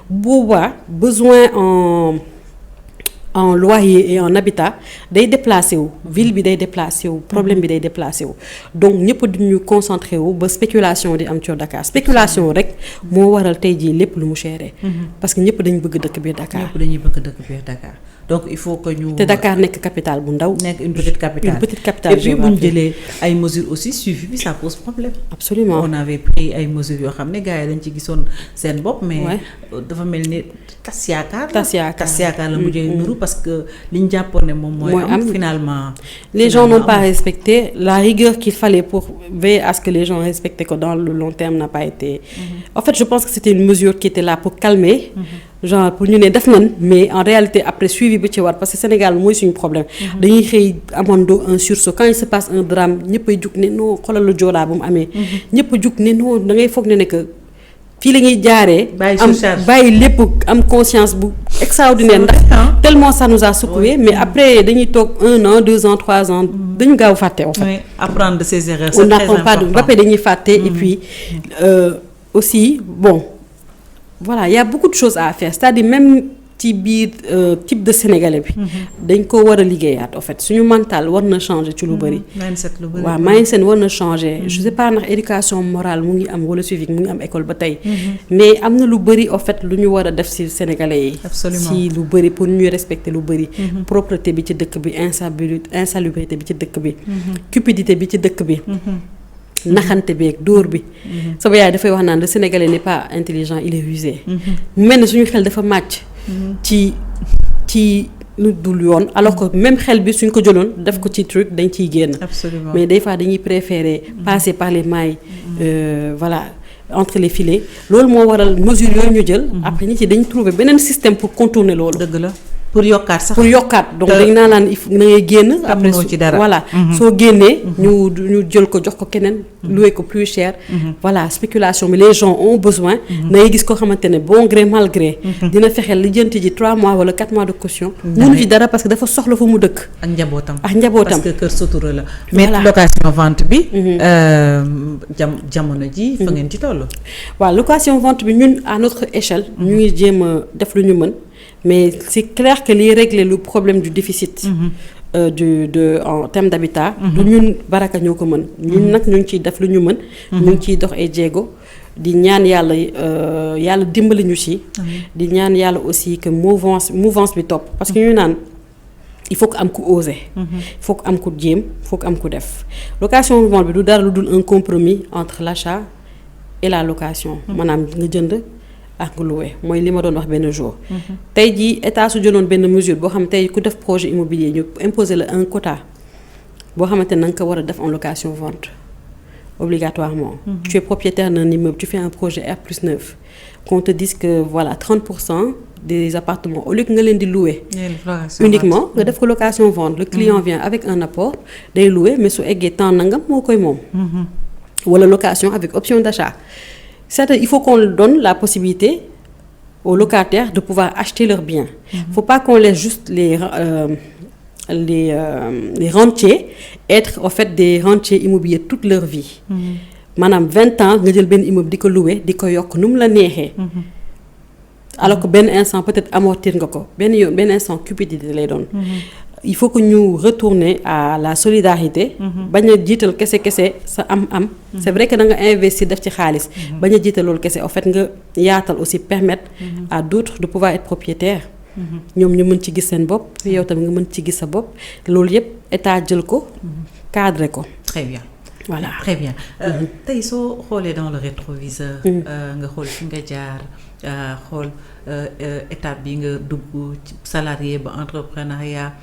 boobaa besoin en loyer et en habitat day déplacé wu ville bi day déplacé wu problème bi day déplacé wu donc ñëpp duñu concentré wu ba spéculation di am ci Dakar spéculation rek moo waral tey jii lépp lu mu chéré parce que ñëpp dañu bëgg dëkk biir Dakar.
ñëpp dañuy bëgg dëkk biir Dakar donc il faut que ñu.
te Dakar nekk capitale bu ndaw.
nekk une petite capitale.
Une petite capitale.
Et puis bu ñu jëlee ay mesures aussi suivi bi ça pose problème.
Absolument.
On avait pris ay mesures yoo xam ne gars yi dañ ci gisoon seen bopp. mais dafa mel ni tas yaakaar la mujjee nuru parce que li ñu jàppoon ne moom mooy am finalement.
Les gens n'ont pas respecté la rigueur qu'il fallait pour veiller à ce que les gens respectent que dans le long terme n'a pas été. En fait je pense que c'était une mesure qui était là pour calmer. Genre pour ñu ne def nañ mais en réalité après suivi bi ci war parce que Sénégal mooy suñu problème. dañuy xëy amoon un sursaut quand il se passe un drame ñëpp ay jug ne non xoolal lu Joola bu mu amee. ñëpp a jug ne non da ngay foog ne que fii la ñuy jaaree. bàyyi lépp am conscience bu extraordinaire ndax tellement ça nous a secoué mais après dañuy toog 1 an 2 ans 3 ans dañu gaaw fàtte en fait.
Apprendre de ses erreurs
c'est très important. Ba pare dañuy fàtte et puis aussi bon voilà il y a beaucoup de choses à faire c'est-à-dire même ci biir type de sénégalais bi. dañ ko war a liggéeyaat en fait suñu mental war na changer ci lu bëri.
mindset lu bëri
waaw mindset war na changer. je sais pas ndax éducation morale mu ngi am wala civique mu ngi am école ba tey. mais am na lu bëri en fait lu ñu war a def ci sénégalais yi.
absolument
ci lu bëri pour ñuy respecter lu bëri. propreté bi ci dëkk bi insalubrité bi ci dëkk bi. cupidité bi ci dëkk bi. naxante beeg dóor bi. sama yaay dafay wax naan le sénégalais n'est pas intelligent il est rusé. mu mel ne suñu xel dafa màcc. ci lu dul yoon alors que même xel bi suñ ko jëloon def ko ci truc dañ ciy génn.
absolument
mais des fois dañuy préférer passer par les mailles voilà entre les filets loolu moo waral mesure yooyu ñu jël. après nit yi dañ trouver beneen système pour contourner loolu.
dëgg la pour yokkaat sax.
pour yokkaat donc dañ naa laan il faut na ngay génn. après
ci dara
voilà soo génnee. ñu jël ko jox ko keneen. louer ko plus cher. voilà spéculation mais les gens ont besoin. na ngay gis koo xamante ne bon gré mal gré. dina fexeel li jënti ji 3 mois wala 4 mois de caution. mënu ci dara parce que dafa soxla fu mu dëkk.
ak njabootam
parce
que kër sutura la. mais location vente bi. jamono ji fa ngeen ci toll.
waaw location vente bi ñun à notre échelle. ñu ngi jéem a def lu ñu mën. mais c'est clair que liy régler le problème du déficit. En termes d'habitat. du ñun Baraka ñoo ko mën. ñun nag ñu ngi ciy def lu ñu mën. ñu ngi ciy dox ay jéego di ñaan yàlla yàlla dimbali ñu ci. di ñaan yàlla aussi que mouvance bi topp parce que ñu naan il faut que am ku oser. il faut que am ku jéem il faut que am ku def location vente bi du dara lu dul un compromis entre l'achat et la location. maanaam nga jënd. ak nga loué mooy li ma doon wax benn jour. tey jii état su jëloon benn mesure boo xam tey ku def projet immobilier ñu imposer la un quota boo xamante ne na nga ko war a def en location vente obligatoirement. tu es propriétaire d'un immeuble tu fais un projet R+9 qu'on te dise que voilà 30% des appartements au lieu que nga leen di louer. uniquement nga def ko location vente le client vient avec un apport day louer mais su eggee temps nangam moo koy moom. wala location avec option d'achat. C'est-à-dire il faut qu'on donne la possibilité aux locataires de pouvoir acheter leurs biens. Faut pas qu'on laisse juste les rentiers être en fait des rentiers immobiliers toute leur vie. maanaam 20 ans nga jël benn immeuble di ko louer di ko yokk nu mu la neexee. alors que benn instant peut-être amortir nga ko benn instant cupidité lay doon. il faut que ñu retourner à la solidarité. bañ a jiital kese sa am-am. c'est vrai que da nga investir def ci xaalis. bañ a jiital loolu kese en fait nga yaatal aussi permettre à d'autres de pouvoir être propriétaires. ñoom ñu mën ci gis seen bopp yow tamit nga mën ci gis sa bopp loolu yépp état jël ko. cadrer ko.
très bien.
voilà
très bien tey soo xoolee dans le rétroviseur. nga xool fi nga jaar xool étape bi nga dugg salarié ba entrepreneuriat.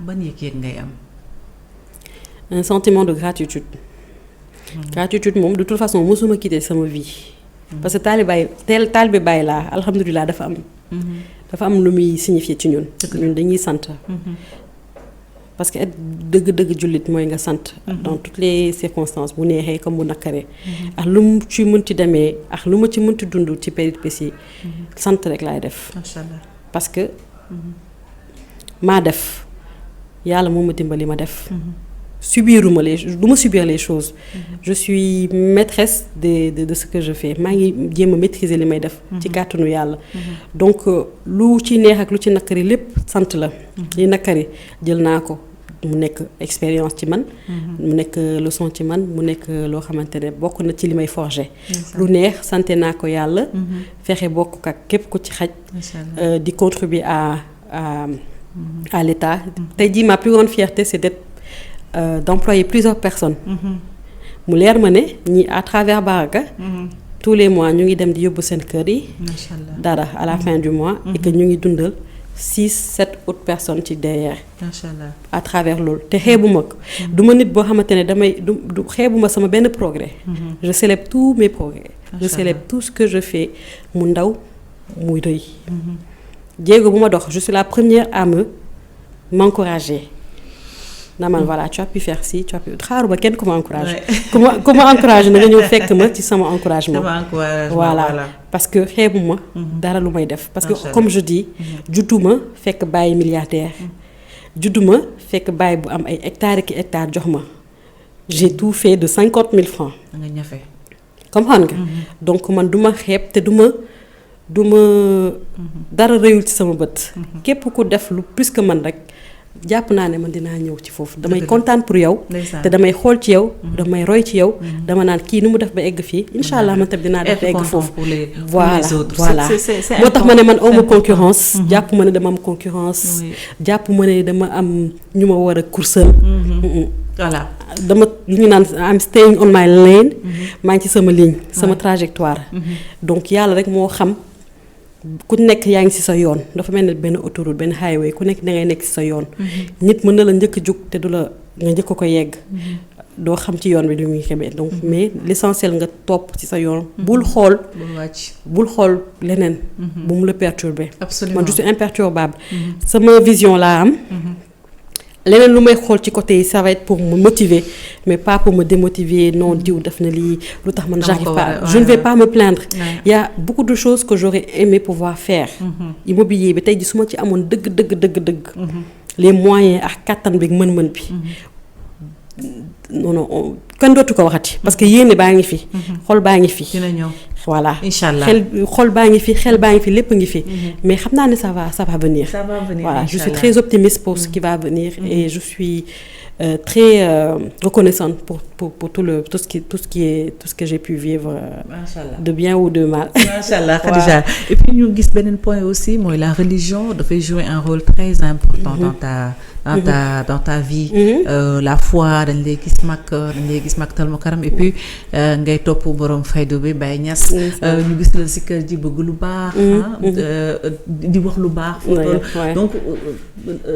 ban yëg-yëg ngay am.
un sentiment de gratitude. Gratitude moom de toute façon mosuma quitter sama vie. parce que taalibe Baay laa alhamdulilah dafa am lu muy signifier ci ñun. ñun dañuy sant. parce que dëgg-dëgg jullit mooy nga sant. dans toutes les circonstances bu neexee comme bu nakkaree. ak lu mu ci mënti demee ak lu ma ci mënti dund ci péripéties yi. sant rek laay def.
macha allah
parce que maa def. yàlla moo ma dimbali ma def. subiruma du ma subir les choses. je suis maîtresse de ce que je fais maa ngi jéem a maîtriser li may def. ci kàttanu yàlla. donc lu ci neex ak lu ci nakkari lépp sant la. li nakkari jël naa ko mu nekk expérience ci man. mu nekk leçon ci man mu nekk loo xamante ne bokk na ci li may forger. lu neex sante naa ko yàlla. fexe bokk ak képp ku ci xaj. di contribuer à l'État. tey jii ma plus grande fierté c'est d'être d'employer plusieurs personnes. mu leer ma ne ñi à travers Baraka. tous les mois ñu ngi dem di yóbbu seen kër yi. dara à la fin du mois. et que ñu ngi dundal 6-7 autres personnes ci derrière.
macha allah
à travers loolu te xeebuma ko. du ma nit boo xamante ne du xeebuma sama benn progrès. je célèbre tous mes progrès. je célèbre tout ce que je fais mu ndaw muy rëy. jéego bu ma dox je suis la première à m'encourager naa man voilà tu as pu faire ci tu as pu xaaru ba kenn ku ma encouragé. ku ma encouragé na nga ñëw fekk ma ci sama encouragement. voilà parce que xeebu ma. dara lu may def parce que comme je dis. judduma fekk bàyyi milliardaire. judduma fekk bàyyi bu am ay hectares ki hectares jox ma. j'ai tout fait de 50 000 francs.
nga ñafe.
comprendre nga. donc man du ma xeeb te du ma dara rëyul ci sama bët. képp ku def lu plus que man rek jàpp naa ne man dinaa ñëw ci foofu. damay kontaan pour yow. te damay xool ci yow. damay roy ci yow. dama naan kii nu mu def ba egg fii incha allah man tamit dinaa def ba egg foofu. voilà moo tax ma ne man awma concurrence. jàpp ma ne dama am concurrence. jàpp ma ne dama am ñu ma war a kursal.
voilà
dama lu ñu naan I'm staying on my lane. maa ngi ci sama ligne sama trajectoire. donc yàlla rek moo xam ku nekk yaa ngi ci sa yoon dafa mel ne benn autoroute benn highway ku nekk da ngay nekk ci sa yoon. nit mën na la njëkk a jug te du la nga njëkk ko yegg. doo xam ci yoon bi lu muy xamee donc mais l'essentiel nga topp ci sa yoon. bul xool bul xool leneen. bu mu la perturber.
absolument
man je suis imperturbable. sama vision laa am. leneen lu may xool ci côté yi ça va être pour me motiver mais pas pour me démotiver non diw def na lii lu tax man j'arrive pas je ne vais pas me plaindre. Il y a beaucoup de choses que j'aurais aimé pouvoir faire. immobilier bi tey ji su ma ci amoon dëgg. les moyens ak kattan bi mën-mën bi. non kenn dootu ko waxati. parce que yéene baa ngi fi. xol baa ngi fi.
dina ñëw.
voilà
inchallah
xol baa ngi fi xel baa ngi fi lépp ngi fi. mais xam naa ne ça va venir. Voilà je suis très optimiste pour ce qui va venir. et je suis très reconnaissante pour tout ce que j'ai pu vivre. de bien ou de mal.
Machallah Khadija. Et puis ñu gis beneen point aussi mooy la religion dafay jouer un rôle très important dans ta vie. La foi dañ lay gis Makkatal Mukarram et puis ngay topp borom faydu bi Baye Niass. ñu gis la si kër ji bëgg lu baax. di wax lu baax. donc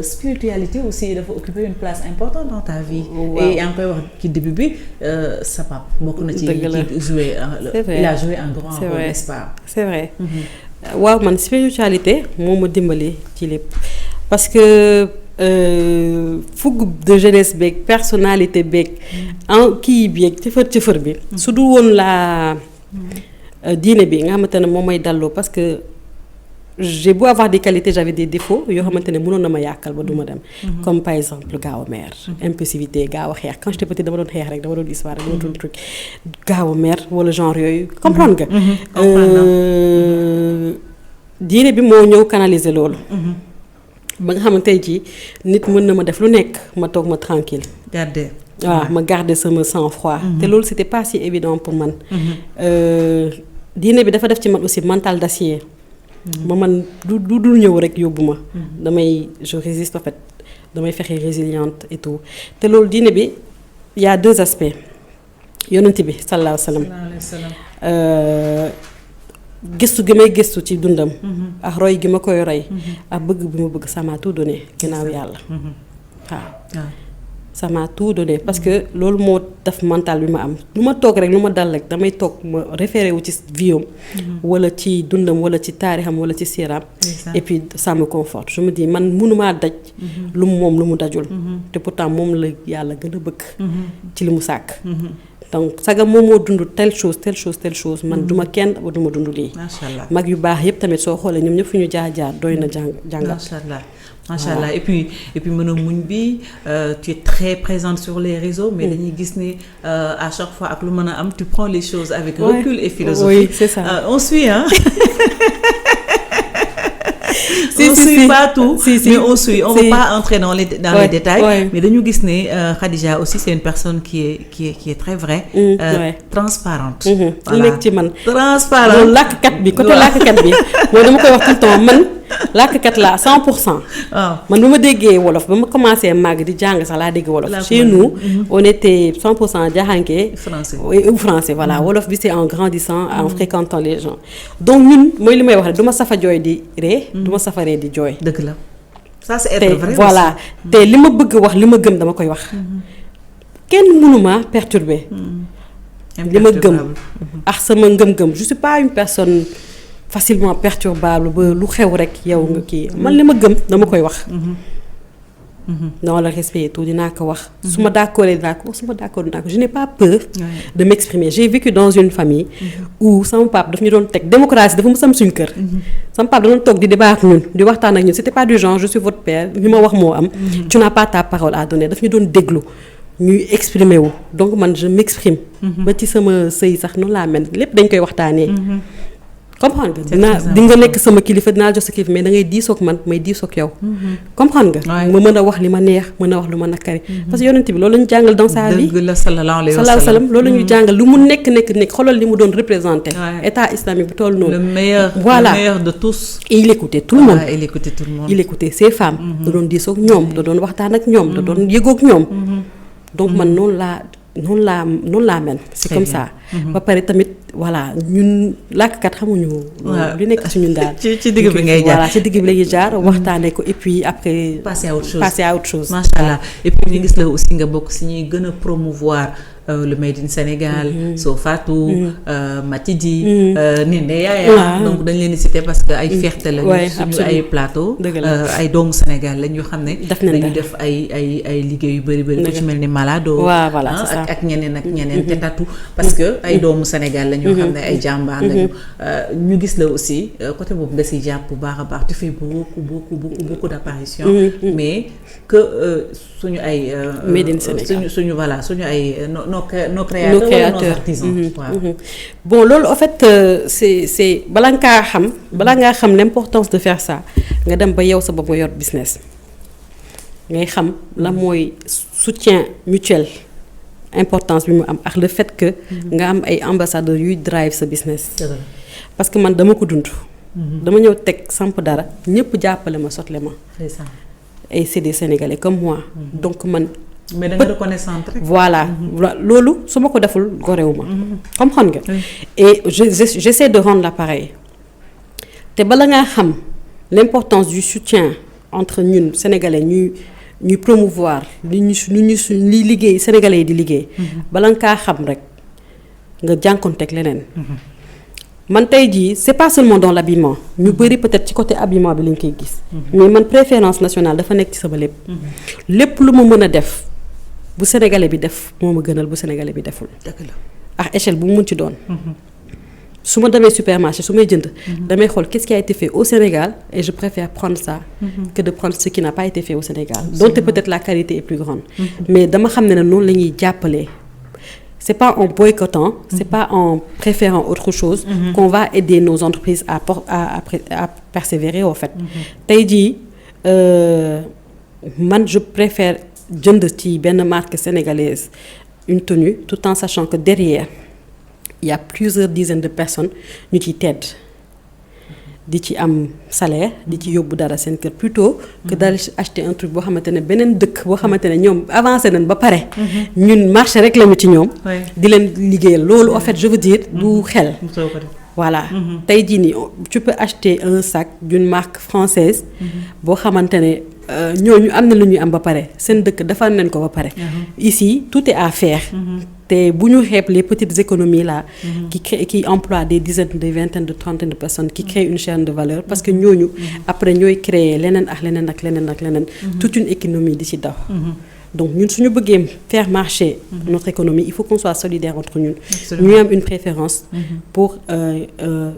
spiritualité aussi dafa occuper une place importante dans ta vie. et yaa ngi koy wax ci début bi sa papa bokk na ci jouer il a joué un grand rôle n'est-ce pas.
c'est vrai waaw man spiritualité moo ma dimbali ci lépp parce que fougue de jeunesse beeg personnalité beeg en kii beeg cëfër bi su du woon la diine bi nga xamante ne moom may dalloo parce que j'ai beau avoir des qualités j'avais des défauts yoo xamante ne mënoon na ma yàkkal ba du ma dem. comme par exemple gaaw a mer. impulsivité gaaw a xeex quand j'étais petite dama doon xeex rek dama doon histoire rek dama doon truc gaaw a mer wala genre yooyu comprendre nga. diine bi moo ñëw canaliser loolu. ba nga xamante ne tey nit mën na ma def lu nekk ma toog ma tranquille. waaw ma garder sama sang-froid. te loolu c'était pas si évident pour man. diine bi dafa def ci man aussi mental d'acier. ma man du ñëw rek yóbbu ma. je résiste en fait damay fexe résiliente et tout te loolu diine bi y a deux aspects yonent bi sallallahu alayhi wa sallam. gëstu gi may gëstu ci dundam. ak roy gi ma koy roy. ak bëgg bi ma bëgg ça m'a tout donné ginnaaw yàlla. waaw ça m'a tout donné parce que loolu moo def mental bi ma am lu ma toog rek lu ma dal rek damay toog ma référé wu ci viom wala ci dundam wala ci taarixam wala ci siiraam. et puis ça me conforte je me dis man mënumaa daj. lu mu dajul. te pourtant moom la yàlla gën a bëgg. ci li mu sàkk. donc saga moom moo dund telle chose man duma kenn ba duma dund lii.
Machallah
mag yu baax yëpp tamit soo xoolee ñoom ñëpp fu ñu jaar doy na jàngat.
Machallah et puis mën a muñ bi tu es très présente sur les réseaux mais dañuy gis ni à chaque fois ak lu mën a am tu prends les choses avec recul et philosophie.
Oui, c'est ça.
On suit
on
suit pas tout mais on suit on
si.
va pas entrer dans les détails mais dañu gis ne Khadija aussi c'est une personne qui est très vraie. Transparente.
li nekk ci man
transparente
loolu làkkat bi côté làkkat bi mooy dama koy wax tout le temps man làkkat la 100%.
waaw
man bu ma déggee wolof ba ma commencé màgg di jàng sax laa dégg wolof. chez nous on était 100% jaaxanke français voilà wolof bi c'est en grandissant en fréquentant les gens donc ñun mooy li may wax rek du ma safa jooy di ree du ma safa ree di jooy.
dëgg la ça c'est être vrai
voilà te li ma bëgg wax li ma gëm dama koy wax. kenn mënuma perturber. li ma gëm ak sama ngëm-ngëm je suis pas une personne facilement perturbable ba lu xew rek yow nga kii man li ma gëm dama koy wax. dans le respect et tout dinaa ko wax. su ma d'accord dinaa ko wax su ma d'accord dinaa ko je n'ai pas peur. de m'exprimer j'ai vécu dans une famille. où sama papa daf ñu doon teg démocratie dafa mu sam suñu kër. sama papa da doon toog di débat ak ñun di waxtaan ak ñun c'était pas du genre je suis votre père li ma wax moo am. tu n'as pas ta parole à donner daf ñu doon déglu ñuy exprimer wu donc man je m'exprime. ba ci sama sëy sax noonu laa mel lépp dañ koy waxtaanee. comprendre nga di nga nekk sama kilifa dinaa jox sa kilifa mais da ngay diisoog man may diisoog yow. comprendre nga. ma mën a wax li ma neex mën a wax lu ma nakari. parce que yonent bi loolu la ñu jàngal dans sa vie.
dëgg la sallallahu alayhi wa
sallam loolu la ñu jàngal lu mu nekk xoolal li mu doon représenté. état islamique bi toll noonu.
le meilleur de tous.
et il écoutait tout le monde.
il écoutait
ses femmes. da doon diisoog ñoom da doon waxtaan ak ñoom da doon yëgoog ñoom. donc man noonu laa mel. c'est comme ça. ba pare tamit voilà ñun làkkat xamuñu. lu nekk ci ñun daal.
ci digg bi ngay jaar
voilà ci digg bi la ñuy jaar waxtaanee ko et puis après.
passer à autre chose.
macha
allah et puis ñu gis la aussi nga bokk si ñuy gën a promouvoir le made in Sénégal. Sofatou. Matidi. Nende Yaaya. donc dañ leen di citer parce que ay fierté lañu. suñu ay plateau. ay doomu Sénégal lañ ñu xam ne. dañu def ay liggéey yu bëri bëri. ku ci mel ni Malado.
voilà c'est ça
ak ñeneen te tatu parce que ay doomu Sénégal la ñu xam ne ay jàmbaar lañu. ñu gis la aussi côté boobu nga siy jàpp bu baax a baax tu fais beaucoup d'apparitions. mais que suñu ay.
made in Sénégal
suñu voilà suñu ay. nos créateurs nos artisans.
bon loolu en fait c'est balaa ngaa xam l'importance de faire ça nga dem ba yow sa bopp nga yor business ngay xam la mooy soutien mutuel importance bi mu am ak le fait que nga am ay ambassadeurs yuy drive sa business. parce que man dama ko dund. dama ñëw teg samp dara ñëpp jàppale ma sotle ma. et c'est des Sénégalais comme moi. donc man.
mais da nga reconnaissante rek.
voilà loolu su ma ko deful gorewu ma. comprendre nga. et j'essaie de rendre l'appareil te bala ngaa xam l'importance du soutien entre ñun Sénégalais ñuy promouvoir li liggéey Sénégalais yi di liggéey. bala nga kaa xam rek nga jànkonteeg leneen. man tey jii c'est pas seulement dans l'habillement ñu bëri peut-être ci côté habillement bi lañ koy gis. mais man préférence nationale dafa nekk ci sama lépp. lépp lu ma mën a def. bu Sénégalais bi def moo ma gënal bu Sénégalais bi deful.
dëgg la
ak échelle bu mu mën ci doon. su ma demee supermarché su may jënd. damay xool qu'est-ce qui a été fait au Sénégal et je préfère prendre ça. que de prendre ce qui n'a pas été fait au Sénégal. donc peut-être la qualité est plus grande. mais dama xam ne noonu la ñuy jàppalee. c'est pas en boycottant. c'est pas en préférant autre chose. qu'on va aider nos entreprises à persévérer en fait. tey jii man je préfère. jënd ci benn marque sénégalaise une tenue tout en sachant que derrière il y a plusieurs dizaines de personnes ñu ciy tedd di ci am salaire di ci yóbbu dara seen kër plutôt que d'aller acheter un truc boo xamante ne beneen dëkk boo xamante ne ñoom avancé nañ ba pare ñun marché rek lañu ci ñoom di leen liggéeyal loolu en fait je veux dire du xel voilà tey jii nii tu peux acheter un sac d'une marque française boo xamante ne ñooñu am na lu ñuy am ba pare seen dëkk defar nañ ko ba pare. ici tout est à faire. te bu ñu xeeb les petites économies là. qui emploient des dizaines des vingtaines de trentaines de personnes qui créent une chaîne de valeur parce que ñooñu. après ñooy créer leneen ak leneen. toute une économie di ci daw. donc ñun suñu bëggee faire marcher notre économie il faut qu'on soit solidaire entre ñun. ñuy am une préférence. pour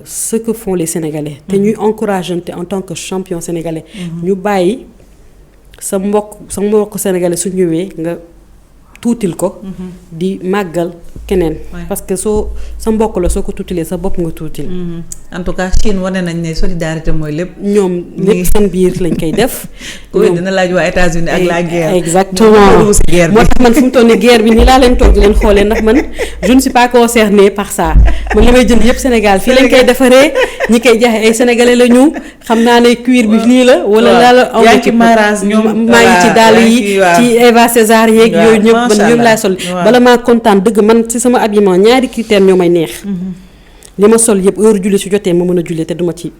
ce que font les Sénégalais. te ñuy encourageante en tant que champion sénégalais. ñu bàyyi. sa mbokk sénégalais su ñëwee nga tuutil ko. di màggal keneen. parce que sa mbokk la soo ko tuutilee sa bopp nga tuutil.
en tout cas Chine wane nañ ne solidarité mooy lépp.
ñoom lépp seen biir lañ koy def.
ñoom dina laaj waa États-Unis ak la guerre.
exactement moo tax man fu mu toll nii guerre bi nii laa leen toog di leen xoolee ndax man je ne suis pas concernée par ça man li may jënd yëpp Sénégal fii lañ koy defaree ñi koy jaxe ay sénégalais la ñu xam naa ne cuir bi nii la. wala laa la
ci marage ñoom
maa ngi ci dàll yi ci Eva César yeeg yooyu ñëpp man ñoom laay sol. bala maa kontaan dëgg man ci sama habillement ñaari critères ñoo may neex. li ma sol yëpp heure julli su jotee ma mën a julli te duma ci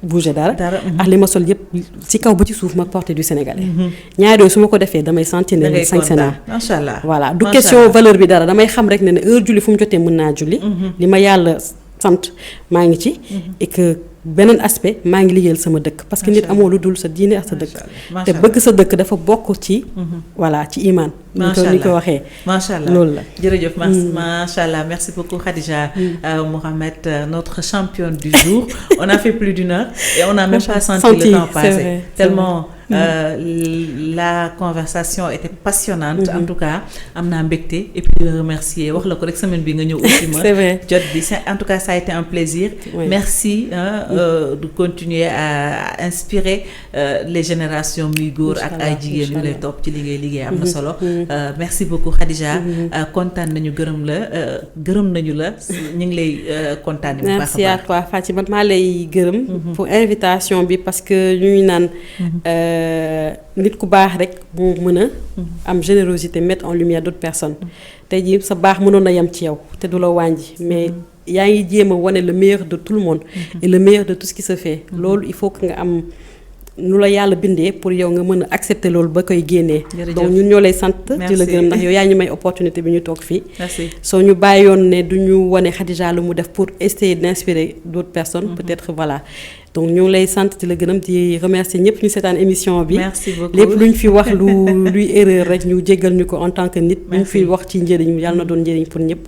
bouger dara. ak li ma sol yëpp ci kaw ba ci suuf ma porté du sénégalais. ñaari yooyu su ma ko defee damay sentir ne le 5 Sénégal.
macha allah
voilà du question valeur bi dara damay xam rek ne heure julli fu mu jotee mën naa julli. li ma yàlla sant maa ngi ci. et que beneen aspect maa ngi liggéeyal sama dëkk parce que nit amoo lu dul sa diine ak sa dëkk te bëgg sa dëkk dafa bokk ci voilà ci iman ni ko waxee
macha allah loolu la jërëjëf macha allah merci beaucoup Khadija Mohamed notre championne du jour on a fait plus d'une heure et on n'a même pas senti le temps passer tellement la conversation était passionnante en tout cas am naa mbégte et puis de remercier wax la ko rek semaine bi nga ñëw aussi ma jot bi en tout cas ça a été un plaisir merci de continuer à inspirer les générations muy góor ak ay jigéen yu lay topp ci li ngay liggéey am na solo merci beaucoup Khadija kontaan nañu gërëm nañu la ñu ngi lay kontaan bu baax a baax.
merci à toi Fatima maa lay gërëm pour invitation bi parce que ñu ngi naan nit ku baax rek moo mën a am générosité mettre en lumière d'autres personnes tey jii sa baax mënoon na yem ci yow te du la wàññi mais yaa ngi jéem a wane le meilleur de tout le monde et le meilleur de tout ce qui se fait loolu il faut que nga am nu la yàlla bindee pour yow nga mën a accepter loolu ba koy génnee donc ñun ñoo lay sant di la gërëm ndax yow yaa ñu may opportunité bi ñu toog fii soo ñu bàyyoon ne du ñu wane Khadija lu mu def pour essayer d'inspirer d'autres personnes peut-être voilà donc ñu ngi lay sant di la gërëm di remercier ñëpp ñu seetaan émission bi lépp lu ñu fi wax luy erreur rek ñu jéggal ñu ko en tant que nit lu ñu fi wax ci njëriñ yàlla na doon njëriñ pour ñëpp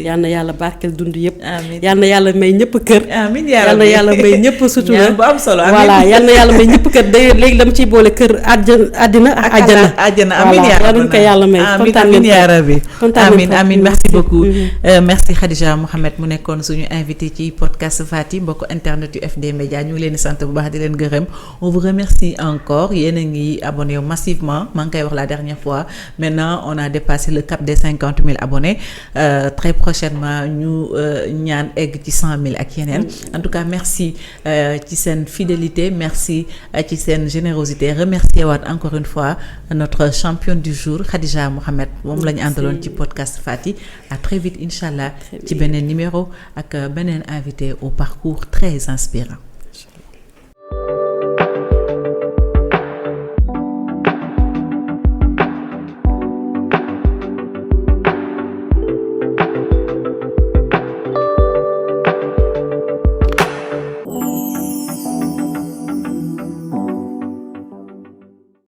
yàlla na yàlla barkeel dund yëpp yàlla na yàlla may ñëpp kër yàlla na yàlla may ñëpp sutura voilà yàlla na yàlla may ñëpp kër day léegi dama ciy boole kër àddina ak àjjana
amiin
yàlla nañu ko yàlla may
kontaan amiin merci beaucoup merci Khadija Mohamed mu nekkoon suñu invité ci podcast Fati mbokk internet yu FD Média ñu ngi leen di sant bu baax di leen gërëm on vous remercie encore yéen a ngi abonné massivement maa ngi koy wax la dernière fois maintenant on a dépassé le cap des 50 000 abonnés très prochainement ñu ñaan egg ci 100 000 ak yeneen en tout cas merci ci seen fidélité merci ci seen générosité remercier waat encore une fois notre championne du jour Khadija Mohamed moom la ñu àndaloon ci podcast Fati à très vite incha allah ci beneen numéro ak beneen invité au parcours très inspirant.